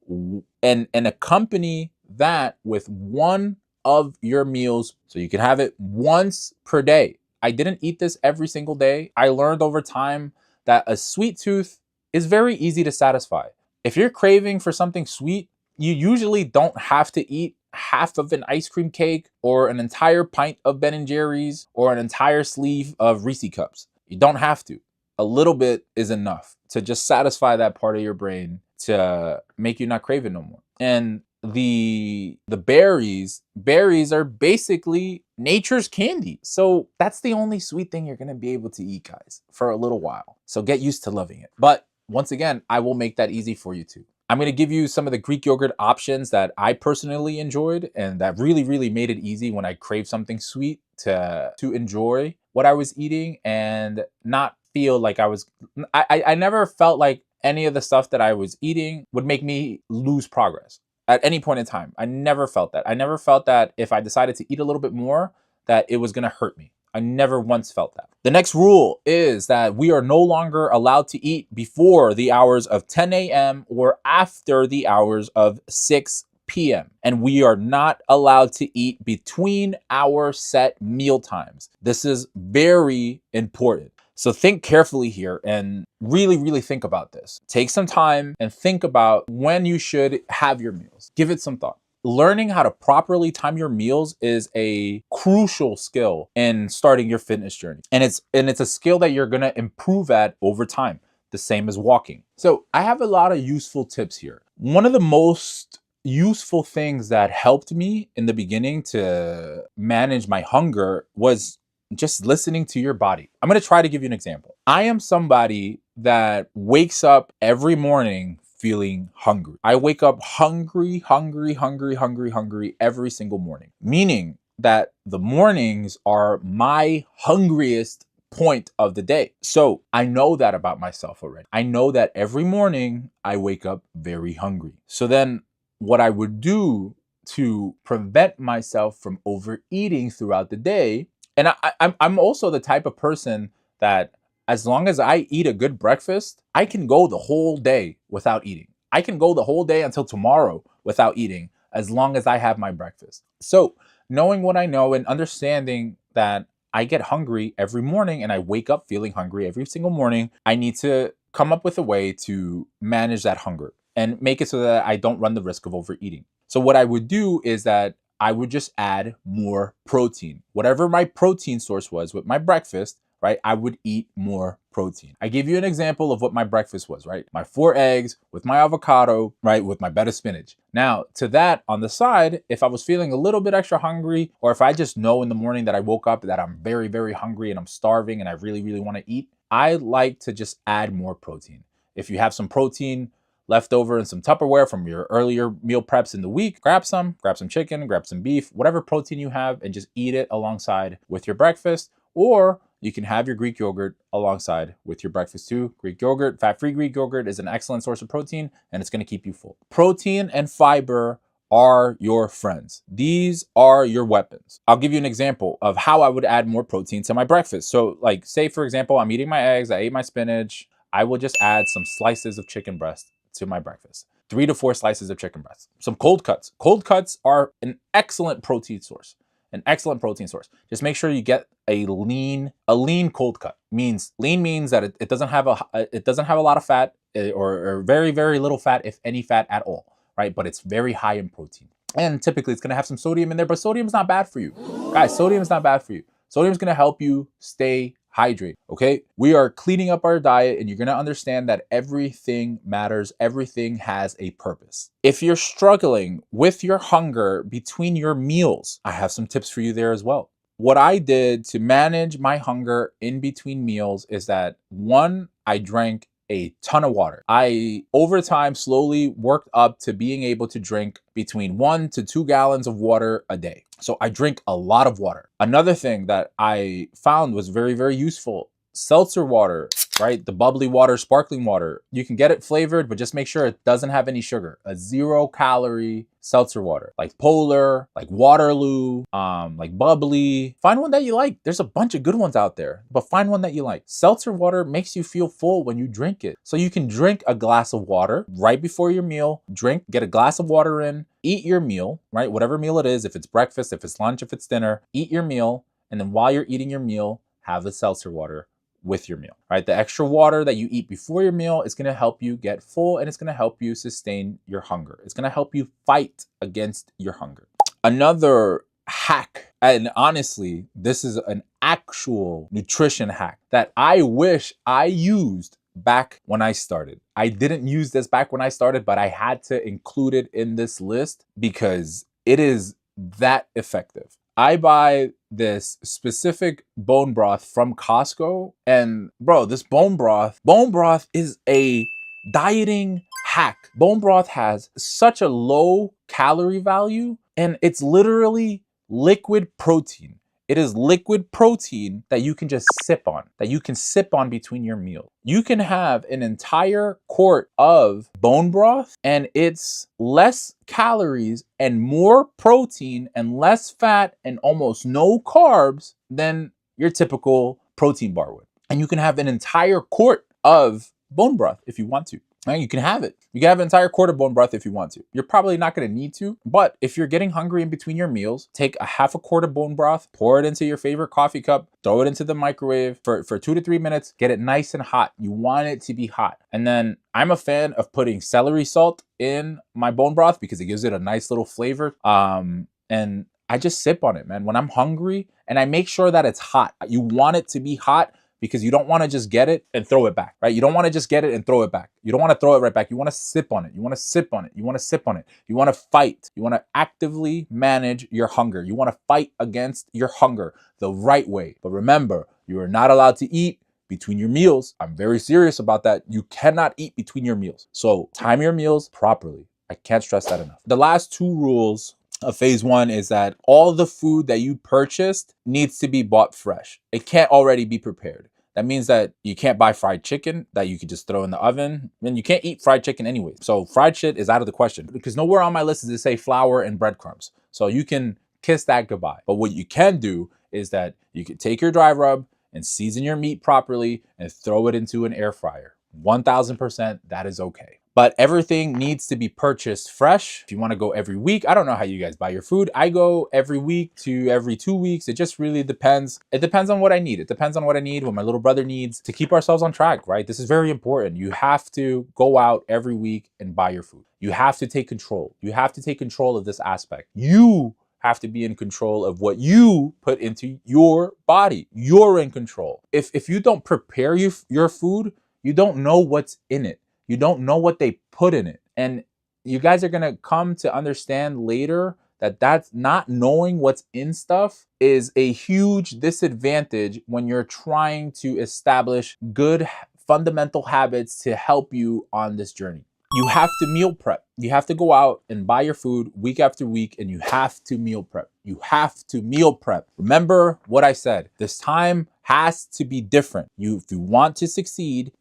and accompany that with 1 of your meals, so you can have it once per day. I didn't eat this every single day. I learned over time that a sweet tooth is very easy to satisfy. If you're craving for something sweet, you usually don't have to eat half of an ice cream cake or an entire pint of Ben and Jerry's or an entire sleeve of Reese cups. You don't have to. A little bit is enough to just satisfy that part of your brain to make you not crave it no more. And the berries are basically nature's candy. So that's the only sweet thing you're going to be able to eat, guys, for a little while. So get used to loving it. But once again, I will make that easy for you too. I'm going to give you some of the Greek yogurt options that I personally enjoyed and that really made it easy when I crave something sweet to enjoy what I was eating and not feel like I never felt like any of the stuff that I was eating would make me lose progress at any point in time. I never felt that. I never felt that if I decided to eat a little bit more, that it was going to hurt me. I never once felt that. The next rule is that we are no longer allowed to eat before the hours of 10 a.m. or after the hours of 6 p.m. And we are not allowed to eat between our set meal times. This is very important. So think carefully here and really think about this. Take some time and think about when you should have your meals. Give it some thought. Learning how to properly time your meals is a crucial skill in starting your fitness journey. And it's a skill that you're going to improve at over time, the same as walking. So I have a lot of useful tips here. One of the most useful things that helped me in the beginning to manage my hunger was just listening to your body. I'm going to try to give you an example. I am somebody that wakes up every morning feeling hungry. I wake up hungry every single morning, meaning that the mornings are my hungriest point of the day. So I know that about myself already. I know that every morning I wake up very hungry. So then what I would do to prevent myself from overeating throughout the day, and I'm also the type of person that as long as I eat a good breakfast, I can go the whole day without eating. I can go the whole day until tomorrow without eating as long as I have my breakfast. So knowing what I know and understanding that I get hungry every morning and I wake up feeling hungry every single morning, I need to come up with a way to manage that hunger and make it so that I don't run the risk of overeating. So what I would do is that I would just add more protein. Whatever my protein source was with my breakfast, right, I would eat more protein. I give you an example of what my breakfast was, right? My 4 eggs with my avocado, right, with my bed of spinach. Now, to that, on the side, if I was feeling a little bit extra hungry, or if I just know in the morning that I woke up that I'm very hungry and I'm starving and I really want to eat, I like to just add more protein. If you have some protein left over in some Tupperware from your earlier meal preps in the week, grab some chicken, grab some beef, whatever protein you have, and just eat it alongside with your breakfast. Or you can have your Greek yogurt alongside with your breakfast too. Greek yogurt, fat-free Greek yogurt is an excellent source of protein and it's going to keep you full. Protein and fiber are your friends. These are your weapons. I'll give you an example of how I would add more protein to my breakfast. So like say for example, I'm eating my eggs, I ate my spinach, I will just add some slices of chicken breast to my breakfast. 3 to 4 slices of chicken breast. Some cold cuts. Cold cuts are an excellent protein source. Just make sure you get a lean cold cut. Lean means that it doesn't have a lot of fat or very little fat, if any fat at all, right? But it's very high in protein. And typically it's going to have some sodium in there, but sodium is not bad for you. Guys, sodium is not bad for you. Sodium is going to help you stay hydrated, okay? We are cleaning up our diet and you're going to understand that everything matters. Everything has a purpose. If you're struggling with your hunger between your meals, I have some tips for you there as well. What I did to manage my hunger in between meals is that 1, I drank a ton of water. I, over time, slowly worked up to being able to drink between 1 to 2 gallons of water a day. So I drink a lot of water. Another thing that I found was very useful, seltzer water, right? The bubbly water, sparkling water. You can get it flavored, but just make sure it doesn't have any sugar. A 0-calorie seltzer water, like Polar, like Waterloo, like Bubbly. Find one that you like. There's a bunch of good ones out there, but find one that you like. Seltzer water makes you feel full when you drink it. So you can drink a glass of water right before your meal, get a glass of water in, eat your meal, right? Whatever meal it is, if it's breakfast, if it's lunch, if it's dinner, eat your meal. And then while you're eating your meal, have the seltzer water with your meal, right? The extra water that you eat before your meal is going to help you get full, and it's going to help you sustain your hunger. It's going to help you fight against your hunger. Another hack, and honestly, this is an actual nutrition hack that I wish I used back when I started. I didn't use this back when I started, but I had to include it in this list because it is that effective. I buy this specific bone broth from Costco, and bro, this bone broth is a dieting hack. Bone broth has such a low calorie value, and it's literally liquid protein. It is liquid protein that you can just sip on, between your meals. You can have an entire quart of bone broth, and it's less calories and more protein and less fat and almost no carbs than your typical protein bar would. And you can have an entire quart of bone broth if you want to. Right? You can have it. You can have an entire quart of bone broth if you want to. You're probably not going to need to, but if you're getting hungry in between your meals, take a half a quart of bone broth, pour it into your favorite coffee cup, throw it into the microwave for 2 to 3 minutes, get it nice and hot. You want it to be hot. And then I'm a fan of putting celery salt in my bone broth because it gives it a nice little flavor. And I just sip on it, man. When I'm hungry, and I make sure that it's hot. You want it to be hot, because you don't want to just get it and throw it back, right? You don't want to just get it and throw it back. You don't want to throw it right back. You want to sip on it. You want to sip on it. You want to sip on it. You want to fight. You want to actively manage your hunger. You want to fight against your hunger the right way. But remember, you are not allowed to eat between your meals. I'm very serious about that. You cannot eat between your meals. So time your meals properly. I can't stress that enough. The last 2 rules of phase 1 is that all the food that you purchased needs to be bought fresh. It can't already be prepared. That means that you can't buy fried chicken that you could just throw in the oven. And you can't eat fried chicken anyway. So fried shit is out of the question, because nowhere on my list does it say flour and breadcrumbs. So you can kiss that goodbye. But what you can do is that you can take your dry rub and season your meat properly and throw it into an air fryer. 1000%, that is okay. But everything needs to be purchased fresh. If you want to go every week, I don't know how you guys buy your food. I go every week to every 2 weeks. It just really depends. It depends on what I need. It depends on what I need, what my little brother needs to keep ourselves on track, right? This is very important. You have to go out every week and buy your food. You have to take control. You have to take control of this aspect. You have to be in control of what you put into your body. You're in control. If you don't prepare your food, you don't know what's in it. You don't know what they put in it. And you guys are going to come to understand later that that's not knowing what's in stuff is a huge disadvantage when you're trying to establish good fundamental habits to help you on this journey. You have to meal prep. You have to go out and buy your food week after week, and you have to meal prep. You have to meal prep. Remember what I said. This time has to be different. If you want to succeed,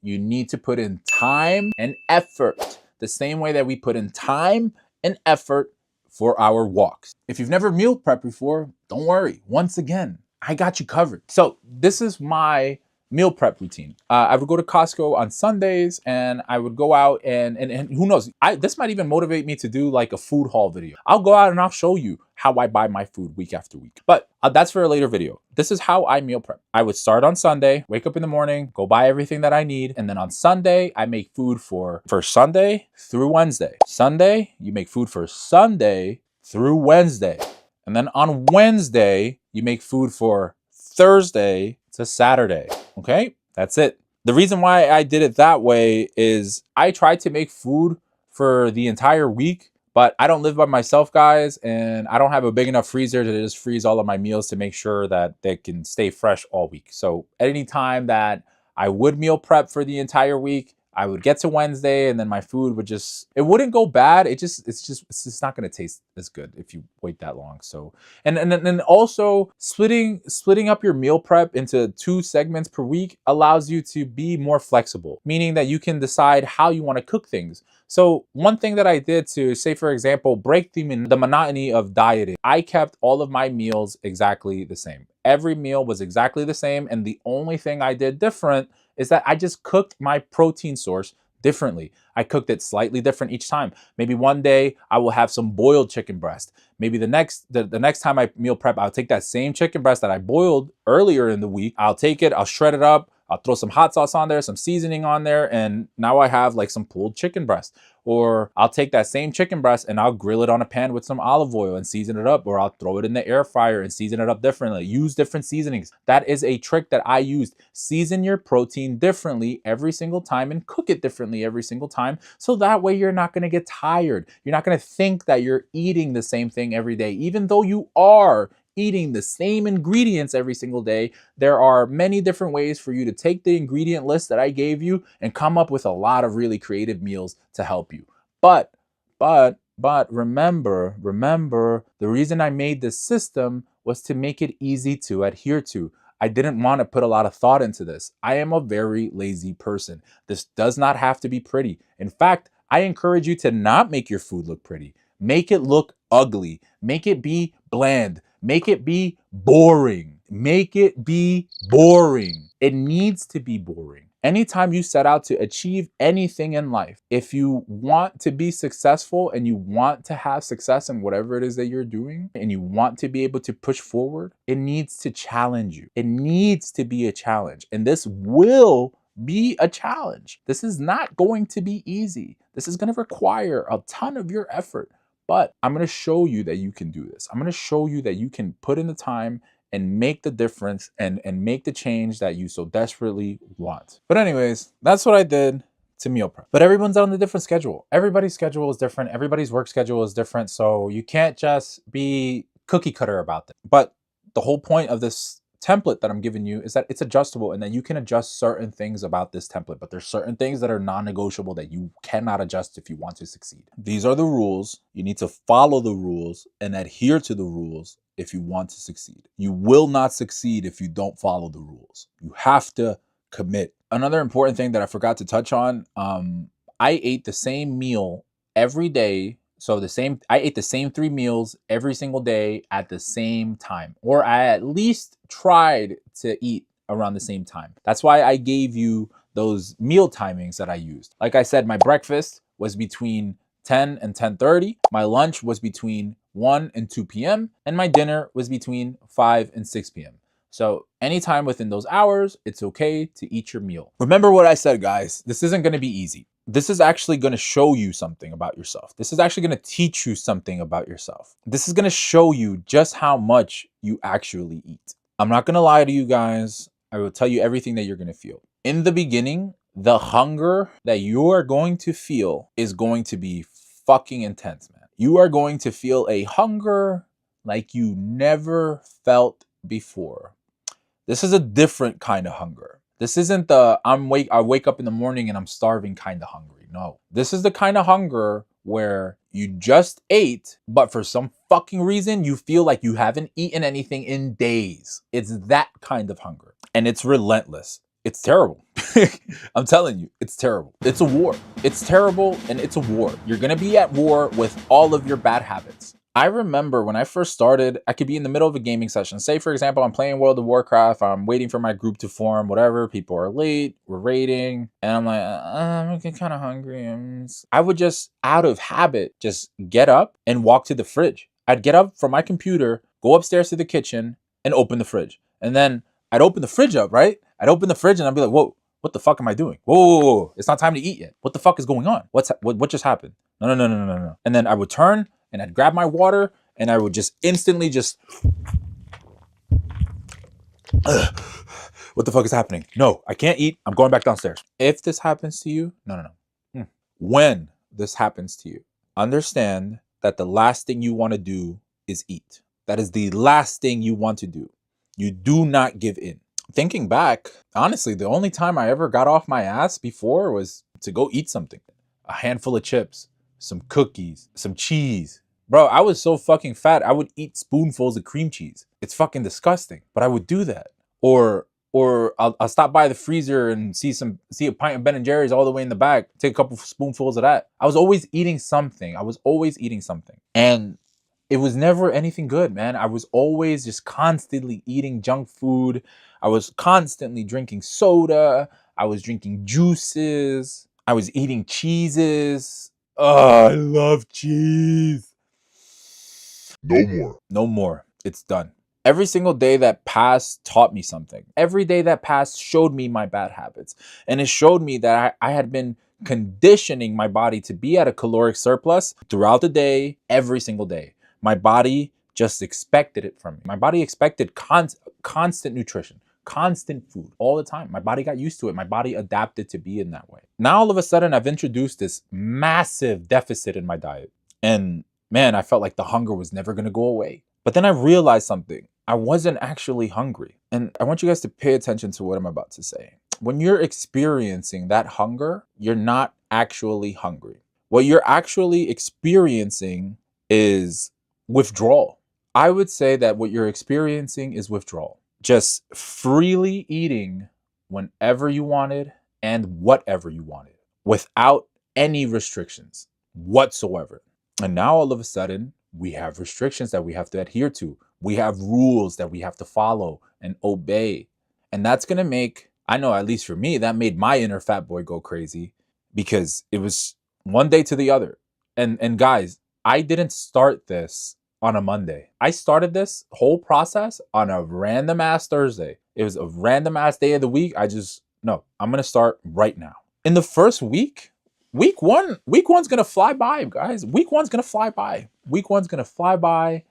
you need to put in time and effort the same way that we put in time and effort for our walks. If you've never meal prepped before, don't worry. Once again, I got you covered. So this is my meal prep routine. I would go to Costco on Sundays, and I would go out and who knows, this might even motivate me to do like a food haul video. I'll go out and I'll show you how I buy my food week after week. But that's for a later video. This is how I meal prep. I would start on Sunday, wake up in the morning, go buy everything that I need. And then on Sunday, I make food for Sunday through Wednesday. Sunday, you make food for Sunday through Wednesday. And then on Wednesday, you make food for Thursday to Saturday. Okay, that's it. The reason why I did it that way is I tried to make food for the entire week, but I don't live by myself, guys, and I don't have a big enough freezer to just freeze all of my meals to make sure that they can stay fresh all week. So at any time that I would meal prep for the entire week, I would get to Wednesday, and then my food would it wouldn't go bad. It's just not going to taste as good if you wait that long. So, and then also splitting up your meal prep into 2 segments per week allows you to be more flexible, meaning that you can decide how you want to cook things. So one thing that I did to, say, for example, break the monotony of dieting, I kept all of my meals exactly the same. Every meal was exactly the same, and the only thing I did different is that I just cooked my protein source differently. I cooked it slightly different each time. Maybe one day I will have some boiled chicken breast. Maybe the next time I meal prep, I'll take that same chicken breast that I boiled earlier in the week. I'll take it, I'll shred it up, I'll throw some hot sauce on there, some seasoning on there, and now I have like some pulled chicken breast. Or I'll take that same chicken breast and I'll grill it on a pan with some olive oil and season it up, or I'll throw it in the air fryer and season it up differently. Use different seasonings. That is a trick that I used. Season your protein differently every single time and cook it differently every single time. So that way you're not going to get tired. You're not going to think that you're eating the same thing every day, even though you are eating the same ingredients every single day. There are many different ways for you to take the ingredient list that I gave you and come up with a lot of really creative meals to help you. But remember, the reason I made this system was to make it easy to adhere to. I didn't want to put a lot of thought into this. I am a very lazy person. This does not have to be pretty. In fact, I encourage you to not make your food look pretty. Make it look ugly. Make it be bland. Make it be boring. Make it be boring. It needs to be boring. Anytime you set out to achieve anything in life, if you want to be successful and you want to have success in whatever it is that you're doing, and you want to be able to push forward, it needs to challenge you. It needs to be a challenge. And this will be a challenge. This is not going to be easy. This is going to require a ton of your effort. But I'm going to show you that you can do this. I'm going to show you that you can put in the time and make the difference and make the change that you so desperately want. But anyways, that's what I did to meal prep. But everyone's on a different schedule. Everybody's schedule is different. Everybody's work schedule is different. So you can't just be cookie cutter about it. But the whole point of this template that I'm giving you is that it's adjustable and that you can adjust certain things about this template, but there's certain things that are non-negotiable that you cannot adjust if you want to succeed. These are the rules. You need to follow the rules and adhere to the rules if you want to succeed. You will not succeed if you don't follow the rules. You have to commit. Another important thing that I forgot to touch on, I ate the same meal every day. So I ate the same 3 meals every single day at the same time, or I at least tried to eat around the same time. That's why I gave you those meal timings that I used. Like I said, my breakfast was between 10 and 10:30. My lunch was between 1 and 2 p.m. And my dinner was between 5 and 6 p.m. So anytime within those hours, it's okay to eat your meal. Remember what I said, guys. This isn't going to be easy. This is actually going to show you something about yourself. This is actually going to teach you something about yourself. This is going to show you just how much you actually eat. I'm not going to lie to you guys. I will tell you everything that you're going to feel. In the beginning, the hunger that you are going to feel is going to be fucking intense, man. You are going to feel a hunger like you never felt before. This is a different kind of hunger. This isn't the I wake up in the morning and I'm starving kind of hungry. No. This is the kind of hunger where you just ate, but for some fucking reason, you feel like you haven't eaten anything in days. It's that kind of hunger. And it's relentless. It's terrible. I'm telling you, it's terrible. It's a war. It's terrible and it's a war. You're going to be at war with all of your bad habits. I remember when I first started, I could be in the middle of a gaming session. Say, for example, I'm playing World of Warcraft. I'm waiting for my group to form, whatever. People are late. We're raiding. And I'm like, I'm getting kind of hungry. I would just, out of habit, just get up and walk to the fridge. I'd get up from my computer, go upstairs to the kitchen, and open the fridge. And then I'd open the fridge up, right? I'd open the fridge and I'd be like, whoa, what the fuck am I doing? Whoa. It's not time to eat yet. What the fuck is going on? What just happened? No. And then I would turn and I'd grab my water and I would just instantly what the fuck is happening? No, I can't eat. I'm going back downstairs. If this happens to you, no. When this happens to you, understand that the last thing you want to do is eat. That is the last thing you want to do. You do not give in. Thinking back, honestly, the only time I ever got off my ass before was to go eat something. A handful of chips, some cookies, some cheese. Bro, I was so fucking fat, I would eat spoonfuls of cream cheese. It's fucking disgusting, but I would do that. Or I'll stop by the freezer and see a pint of Ben & Jerry's all the way in the back, take a couple spoonfuls of that. I was always eating something. And it was never anything good, man. I was always just constantly eating junk food. I was constantly drinking soda. I was drinking juices. I was eating cheeses. Oh, I love cheese. No more. No more. It's done. Every single day that passed taught me something. Every day that passed showed me my bad habits. And it showed me that I had been conditioning my body to be at a caloric surplus throughout the day, every single day. My body just expected it from me. My body expected constant nutrition, constant food all the time. My body got used to it. My body adapted to be in that way. Now, all of a sudden, I've introduced this massive deficit in my diet. And man, I felt like the hunger was never going to go away. But then I realized something. I wasn't actually hungry. And I want you guys to pay attention to what I'm about to say. When you're experiencing that hunger, you're not actually hungry. What you're actually experiencing is withdrawal. I would say that what you're experiencing is withdrawal. Just freely eating whenever you wanted and whatever you wanted without any restrictions whatsoever. And now all of a sudden, we have restrictions that we have to adhere to. We have rules that we have to follow and obey. And that's going to make, I know at least for me, that made my inner fat boy go crazy because it was one day to the other. And guys, I didn't start this on a Monday. I started this whole process on a random ass Thursday. It was a random ass day of the week. No, I'm going to start right now. In the first week, week one's gonna fly by, guys. Week one's gonna fly by. Week one's gonna fly by,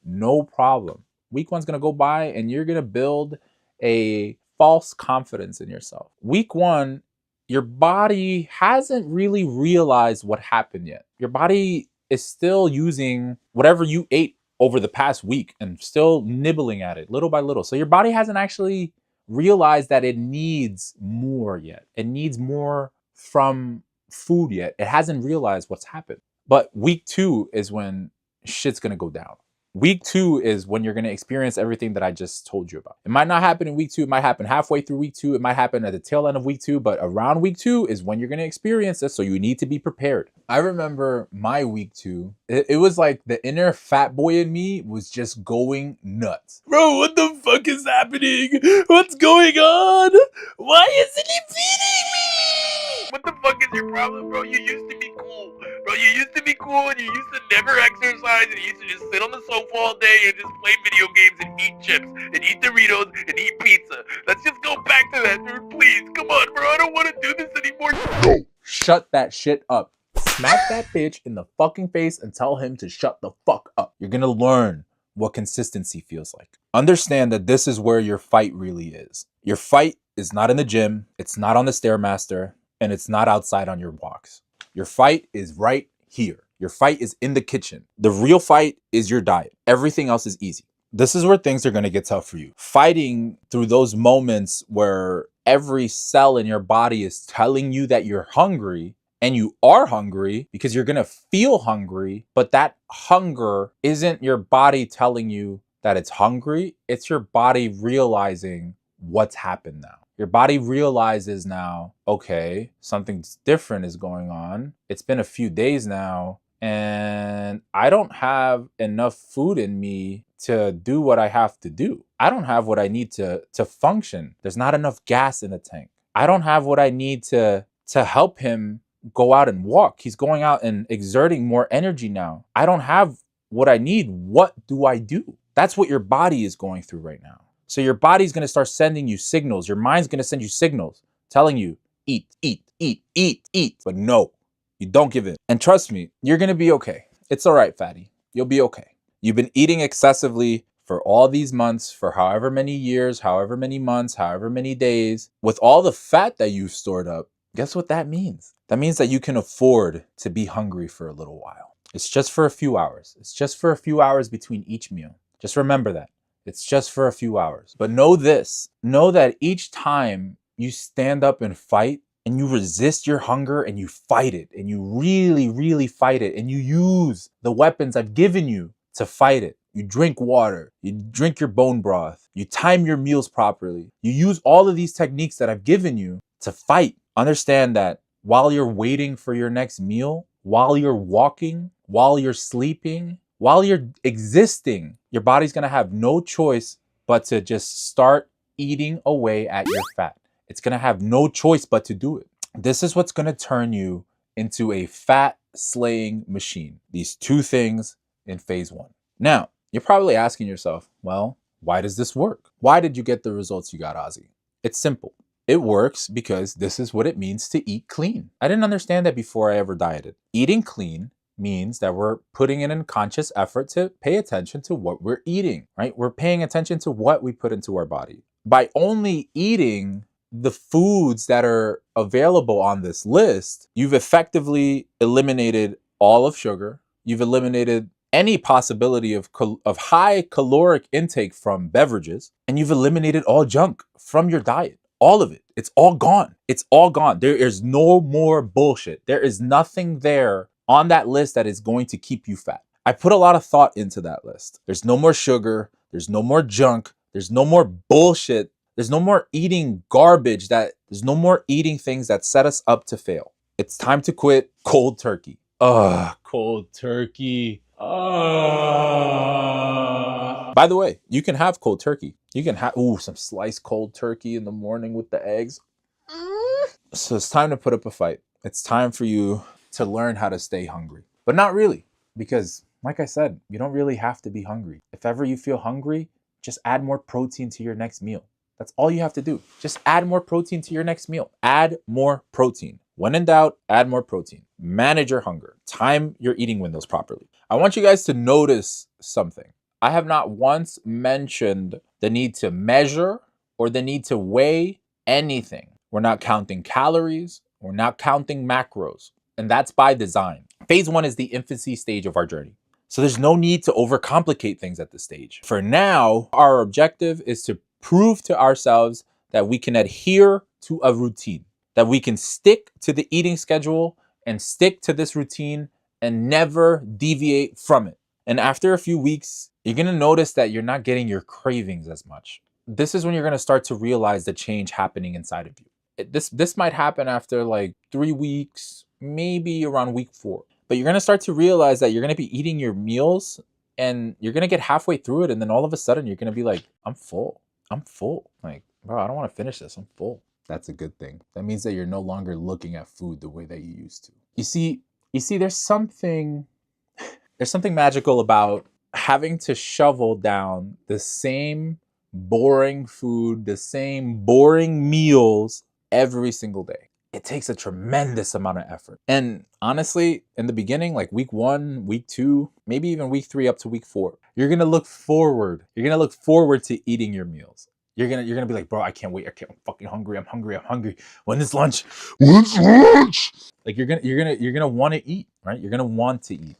no problem. Week one's gonna go by and you're gonna build a false confidence in yourself. Week one, your body hasn't really realized what happened yet. Your body is still using whatever you ate over the past week and still nibbling at it little by little. So your body hasn't actually realized that it needs more yet. It needs more from food yet. It hasn't realized what's happened. But week two is when shit's gonna go down. Week two is when you're gonna experience everything that I just told you about. It might not happen in week two. It might happen halfway through week two. It might happen at the tail end of week two. But around week two is when you're gonna experience this. So you need to be prepared. I remember my week two. It was like the inner fat boy in me was just going nuts. Bro, what the fuck is happening? What's going on? Why isn't he feeding me? What the fuck is your problem, bro? You used to be cool. Bro, you used to be cool and you used to never exercise and you used to just sit on the sofa all day and just play video games and eat chips and eat Doritos and eat pizza. Let's just go back to that, dude. Please, come on, bro. I don't want to do this anymore. No. Shut that shit up. Smack that bitch in the fucking face and tell him to shut the fuck up. You're gonna learn what consistency feels like. Understand that this is where your fight really is. Your fight is not in the gym, it's not on the Stairmaster, and it's not outside on your walks. Your fight is right here. Your fight is in the kitchen. The real fight is your diet. Everything else is easy. This is where things are going to get tough for you. Fighting through those moments where every cell in your body is telling you that you're hungry, and you are hungry because you're going to feel hungry, but that hunger isn't your body telling you that it's hungry. It's your body realizing what's happened now. Your body realizes now, okay, something different is going on. It's been a few days now, and I don't have enough food in me to do what I have to do. I don't have what I need to function. There's not enough gas in the tank. I don't have what I need to help him go out and walk. He's going out and exerting more energy now. I don't have what I need. What do I do? That's what your body is going through right now. So your body's going to start sending you signals. Your mind's going to send you signals telling you, eat, eat, eat, eat, eat. But no, you don't give in. And trust me, you're going to be okay. It's all right, fatty. You'll be okay. You've been eating excessively for all these months, for however many years, however many months, however many days. With all the fat that you've stored up, guess what that means? That means that you can afford to be hungry for a little while. It's just for a few hours. It's just for a few hours between each meal. Just remember that. It's just for a few hours. But know this. Know that each time you stand up and fight and you resist your hunger and you fight it and you really, really fight it and you use the weapons I've given you to fight it. You drink water. You drink your bone broth. You time your meals properly. You use all of these techniques that I've given you to fight. Understand that while you're waiting for your next meal, while you're walking, while you're sleeping, while you're existing, your body's going to have no choice but to just start eating away at your fat. It's going to have no choice but to do it. This is what's going to turn you into a fat slaying machine. These two things in phase one. Now, you're probably asking yourself, well, why does this work? Why did you get the results you got, Ozzy? It's simple. It works because this is what it means to eat clean. I didn't understand that before I ever dieted. Eating clean means that we're putting in a conscious effort to pay attention to what we're eating, right? We're paying attention to what we put into our body. By only eating the foods that are available on this list, you've effectively eliminated all of sugar. You've eliminated any possibility of high caloric intake from beverages, and you've eliminated all junk from your diet. All of it. It's all gone. It's all gone. There is no more bullshit. There is nothing there on that list that is going to keep you fat. I put a lot of thought into that list. There's no more sugar. There's no more junk. There's no more bullshit. There's no more eating garbage. There's no more eating things that set us up to fail. It's time to quit cold turkey. Ugh, cold turkey. By the way, you can have cold turkey. You can have some sliced cold turkey in the morning with the eggs. So it's time to put up a fight. It's time for you to learn how to stay hungry. But not really, because like I said, you don't really have to be hungry. If ever you feel hungry, just add more protein to your next meal. That's all you have to do. Just add more protein to your next meal. Add more protein. When in doubt, add more protein. Manage your hunger. Time your eating windows properly. I want you guys to notice something. I have not once mentioned the need to measure or the need to weigh anything. We're not counting calories. We're not counting macros. And that's by design. Phase one is the infancy stage of our journey. So there's no need to overcomplicate things at this stage. For now, our objective is to prove to ourselves that we can adhere to a routine, that we can stick to the eating schedule and stick to this routine and never deviate from it. And after a few weeks, you're going to notice that you're not getting your cravings as much. This is when you're going to start to realize the change happening inside of you. This might happen after like 3 weeks, maybe around week 4. But you're going to start to realize that you're going to be eating your meals and you're going to get halfway through it. And then all of a sudden you're going to be like, I'm full. I'm full. Like, bro, I don't want to finish this. I'm full. That's a good thing. That means that you're no longer looking at food the way that you used to. You see, there's something magical about having to shovel down the same boring food, the same boring meals every single day. It takes a tremendous amount of effort. And honestly, in the beginning, like week 1, week 2, maybe even week 3 up to week 4, you're going to look forward. You're going to look forward to eating your meals. You're going to be like, bro, I can't wait. I'm fucking hungry. I'm hungry. When is lunch? When's lunch? Like you're going to want to eat, right? You're going to want to eat.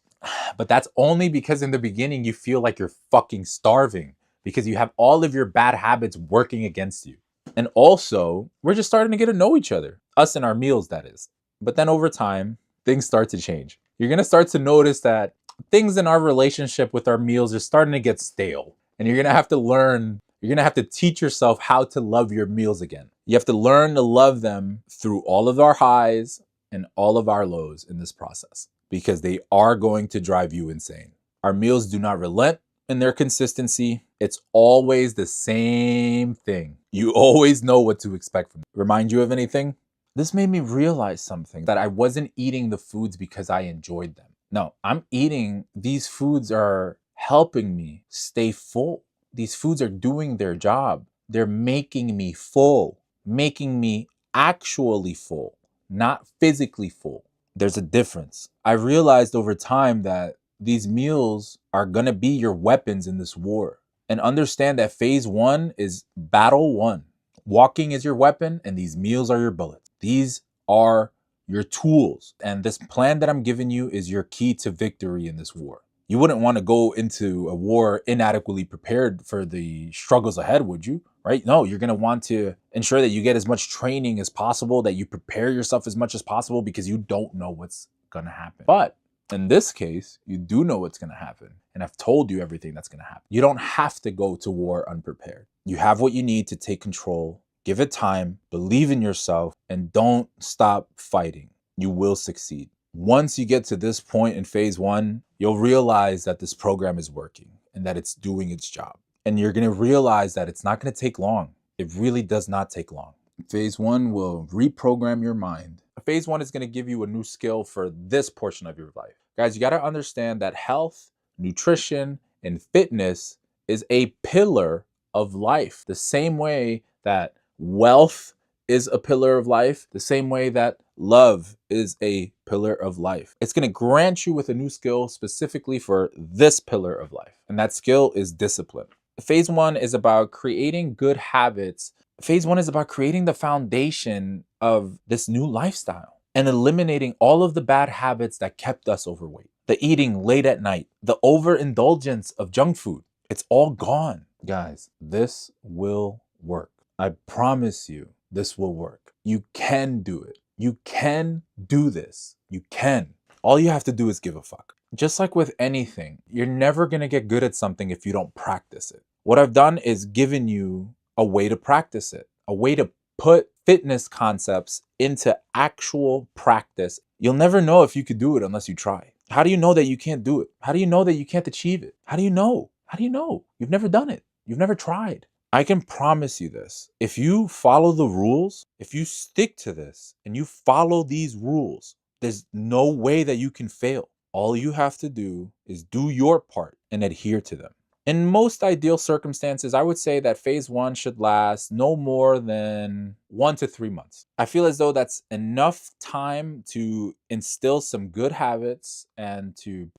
But that's only because in the beginning you feel like you're fucking starving because you have all of your bad habits working against you. And also, we're just starting to get to know each other. Us and our meals, that is. But then over time, things start to change. You're going to start to notice that things in our relationship with our meals are starting to get stale. And you're going to have to learn, you're going to have to teach yourself how to love your meals again. You have to learn to love them through all of our highs and all of our lows in this process, because they are going to drive you insane. Our meals do not relent in their consistency. It's always the same thing. You always know what to expect from it. Remind you of anything? This made me realize something, that I wasn't eating the foods because I enjoyed them. No, I'm eating, these foods are helping me stay full. These foods are doing their job. They're making me full, making me actually full, not physically full. There's a difference. I realized over time that these meals are going to be your weapons in this war. And understand that phase 1 is battle 1. Walking is your weapon and these meals are your bullets. These are your tools. And this plan that I'm giving you is your key to victory in this war. You wouldn't want to go into a war inadequately prepared for the struggles ahead, would you? Right? No, you're going to want to ensure that you get as much training as possible, that you prepare yourself as much as possible, because you don't know what's going to happen. But in this case, you do know what's going to happen. And I've told you everything that's going to happen. You don't have to go to war unprepared. You have what you need to take control. Give it time, believe in yourself, and don't stop fighting. You will succeed. Once you get to this point in phase 1, you'll realize that this program is working and that it's doing its job. And you're going to realize that it's not going to take long. It really does not take long. Phase 1 will reprogram your mind. Phase 1 is going to give you a new skill for this portion of your life. Guys, you got to understand that health, nutrition, and fitness is a pillar of life. The same way that wealth is a pillar of life, the same way that love is a pillar of life. It's going to grant you with a new skill specifically for this pillar of life. And that skill is discipline. Phase 1 is about creating good habits. Phase 1 is about creating the foundation of this new lifestyle and eliminating all of the bad habits that kept us overweight. The eating late at night, the overindulgence of junk food, it's all gone. Guys, this will work. I promise you, this will work. You can do it. You can do this. You can. All you have to do is give a fuck. Just like with anything, you're never going to get good at something if you don't practice it. What I've done is given you a way to practice it, a way to put fitness concepts into actual practice. You'll never know if you could do it unless you try. How do you know that you can't do it? How do you know that you can't achieve it? How do you know? How do you know? You've never done it. You've never tried. I can promise you this. If you follow the rules, if you stick to this and you follow these rules, there's no way that you can fail. All you have to do is do your part and adhere to them. In most ideal circumstances, I would say that phase 1 should last no more than 1 to 3 months. I feel as though that's enough time to instill some good habits and to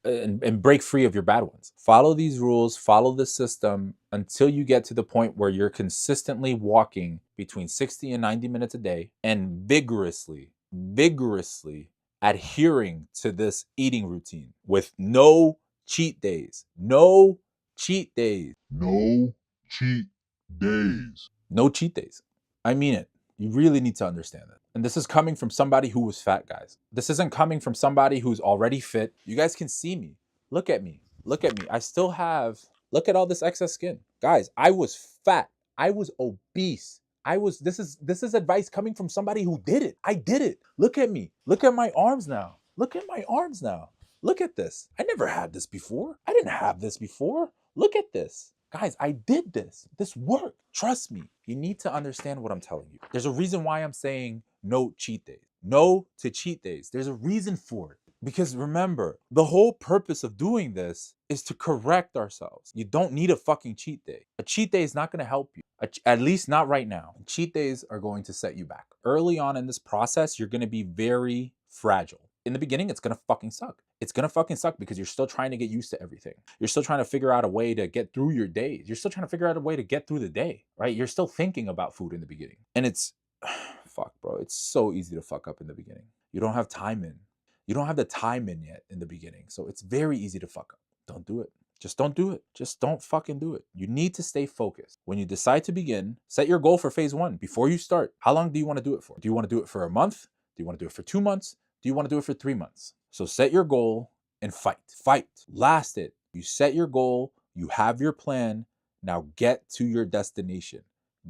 break free of your bad ones. Follow these rules, follow the system until you get to the point where you're consistently walking between 60 and 90 minutes a day and vigorously adhering to this eating routine with no cheat days. No cheat days. No cheat days. No cheat days. I mean it. You really need to understand that. And this is coming from somebody who was fat, guys. This isn't coming from somebody who's already fit. You guys can see me. Look at me. Look at me. I still have, look at all this excess skin. Guys, I was fat. I was obese. This is advice coming from somebody who did it. I did it. Look at me. Look at my arms now. Look at my arms now. Look at this. I never had this before. I didn't have this before. Look at this. Guys, I did this. This worked. Trust me. You need to understand what I'm telling you. There's a reason why I'm saying no cheat days. No to cheat days. There's a reason for it. Because remember, the whole purpose of doing this is to correct ourselves. You don't need a fucking cheat day. A cheat day is not going to help you. At least not right now. Cheat days are going to set you back. Early on in this process, you're going to be very fragile. In the beginning, it's going to fucking suck. It's going to fucking suck because you're still trying to get used to everything. You're still trying to figure out a way to get through your days. You're still trying to figure out a way to get through the day, right? You're still thinking about food in the beginning. And it's, fuck, bro. It's so easy to fuck up in the beginning. You don't have time in. You don't have the time in yet in the beginning. So it's very easy to fuck up. Don't do it. Just don't do it. Just don't fucking do it. You need to stay focused. When you decide to begin, set your goal for phase 1 before you start. How long do you want to do it for? Do you want to do it for a month? Do you want to do it for 2 months? Do you want to do it for 3 months? So set your goal and fight. Fight. Last it. You set your goal. You have your plan. Now get to your destination.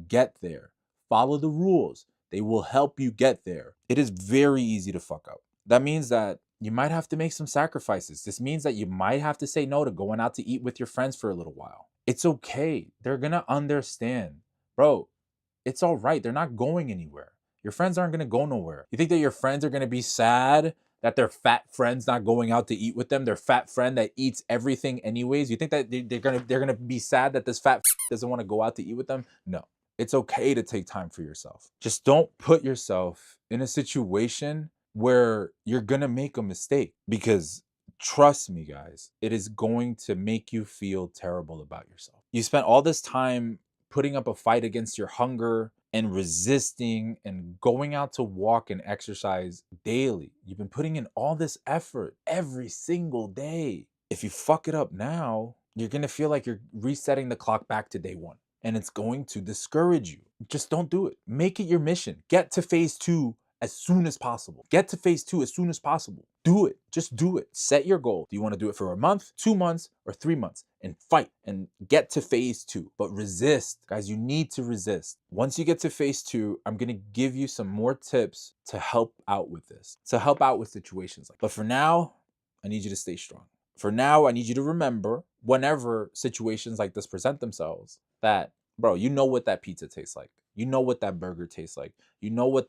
Get there. Follow the rules. They will help you get there. It is very easy to fuck up. That means that you might have to make some sacrifices. This means that you might have to say no to going out to eat with your friends for a little while. It's okay. They're going to understand. Bro, it's all right. They're not going anywhere. Your friends aren't going to go nowhere. You think that your friends are going to be sad that their fat friend's not going out to eat with them? Their fat friend that eats everything anyways. You think that they're going to be sad that this fat doesn't want to go out to eat with them? No. It's okay to take time for yourself. Just don't put yourself in a situation where you're going to make a mistake, because trust me, guys, it is going to make you feel terrible about yourself. You spent all this time putting up a fight against your hunger and resisting and going out to walk and exercise daily. You've been putting in all this effort every single day. If you fuck it up now, you're going to feel like you're resetting the clock back to day 1, and it's going to discourage you. Just don't do it. Make it your mission. Get to phase 2 as soon as possible. Get to phase 2 as soon as possible. Do it. Just do it. Set your goal. Do you want to do it for a month, 2 months, or 3 months? And fight and get to phase 2. But resist. Guys, you need to resist. Once you get to phase 2, I'm going to give you some more tips to help out with this, to help out with situations like that. But for now, I need you to stay strong. For now, I need you to remember, whenever situations like this present themselves, that, bro, you know what that pizza tastes like. You know what that burger tastes like. You know what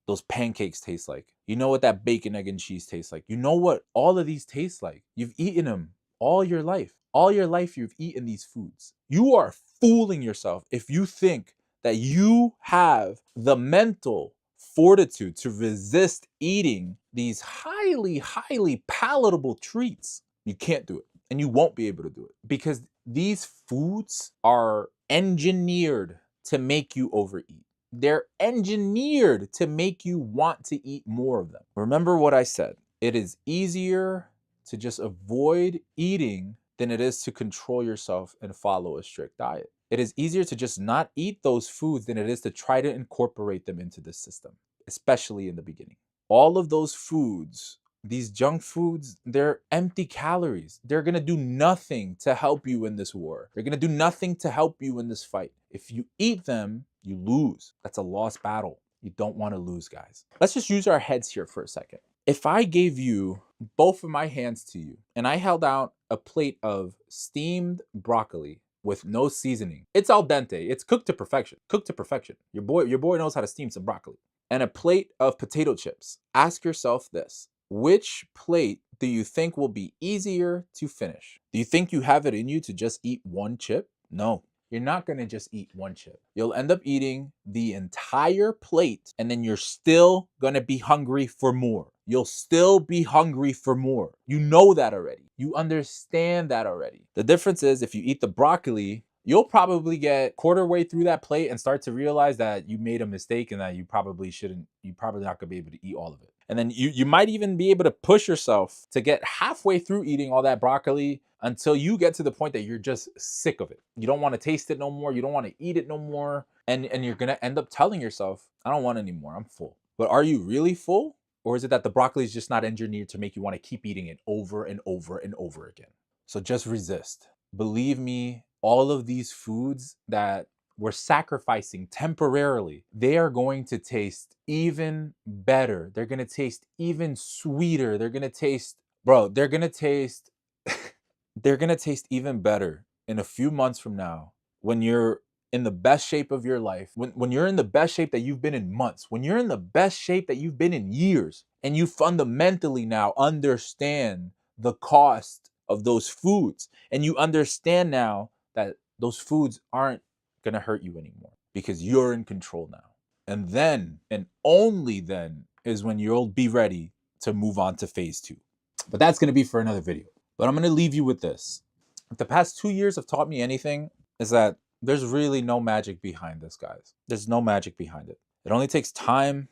those pancakes taste like. You know what that bacon, egg, and cheese tastes like. You know what all of these taste like. You've eaten them all your life. All your life, you've eaten these foods. You are fooling yourself if you think that you have the mental fortitude to resist eating these highly, highly palatable treats. You can't do it. And you won't be able to do it because these foods are engineered to make you overeat. They're engineered to make you want to eat more of them. Remember what I said. It is easier to just avoid eating than it is to control yourself and follow a strict diet. It is easier to just not eat those foods than it is to try to incorporate them into the system, especially in the beginning. All of those foods, these junk foods, they're empty calories. They're gonna do nothing to help you in this war. They're gonna do nothing to help you in this fight. If you eat them, you lose. That's a lost battle. You don't wanna lose, guys. Let's just use our heads here for a second. If I gave you both of my hands to you and I held out a plate of steamed broccoli with no seasoning, it's al dente, it's cooked to perfection, cooked to perfection. Your boy knows how to steam some broccoli. And a plate of potato chips. Ask yourself this. Which plate do you think will be easier to finish? Do you think you have it in you to just eat one chip? No, you're not gonna just eat one chip. You'll end up eating the entire plate and then you're still gonna be hungry for more. You'll still be hungry for more. You know that already. You understand that already. The difference is if you eat the broccoli, you'll probably get quarter way through that plate and start to realize that you made a mistake and that you're probably not gonna be able to eat all of it. And then you might even be able to push yourself to get halfway through eating all that broccoli until you get to the point that you're just sick of it. You don't want to taste it no more. You don't want to eat it no more. And you're going to end up telling yourself, I don't want any more. I'm full. But are you really full? Or is it that the broccoli is just not engineered to make you want to keep eating it over and over and over again? So just resist. Believe me, all of these foods that we're sacrificing temporarily, they are going to taste even better. They're going to taste even sweeter. They're going to taste, they're going to taste even better in a few months from now when you're in the best shape of your life, when you're in the best shape that you've been in months, when you're in the best shape that you've been in years, and you fundamentally now understand the cost of those foods, and you understand now that those foods aren't gonna hurt you anymore because you're in control now. And then, and only then, is when you'll be ready to move on to phase 2. But that's gonna be for another video. But I'm gonna leave you with this. If the past 2 years have taught me anything, is that there's really no magic behind this, guys. There's no magic behind it. It only takes time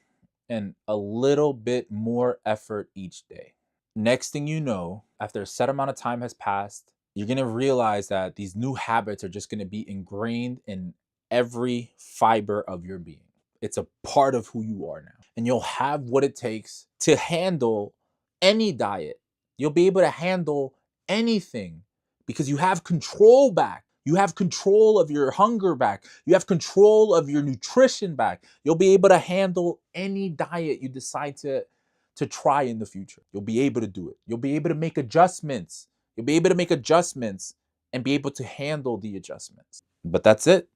and a little bit more effort each day. Next thing you know, after a set amount of time has passed, you're gonna realize that these new habits are just gonna be ingrained in every fiber of your being. It's a part of who you are now. And you'll have what it takes to handle any diet. You'll be able to handle anything because you have control back. You have control of your hunger back. You have control of your nutrition back. You'll be able to handle any diet you decide to try in the future. You'll be able to do it. You'll be able to make adjustments. You'll be able to make adjustments and be able to handle the adjustments. But that's it.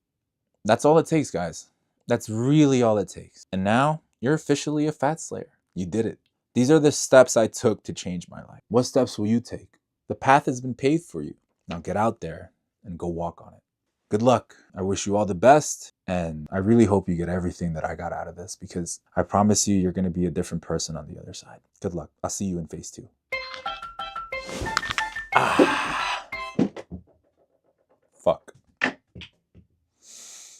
That's all it takes, guys. That's really all it takes. And now you're officially a fat slayer. You did it. These are the steps I took to change my life. What steps will you take? The path has been paved for you. Now get out there and go walk on it. Good luck. I wish you all the best. And I really hope you get everything that I got out of this because I promise you, you're going to be a different person on the other side. Good luck. I'll see you in phase 2. Fuck.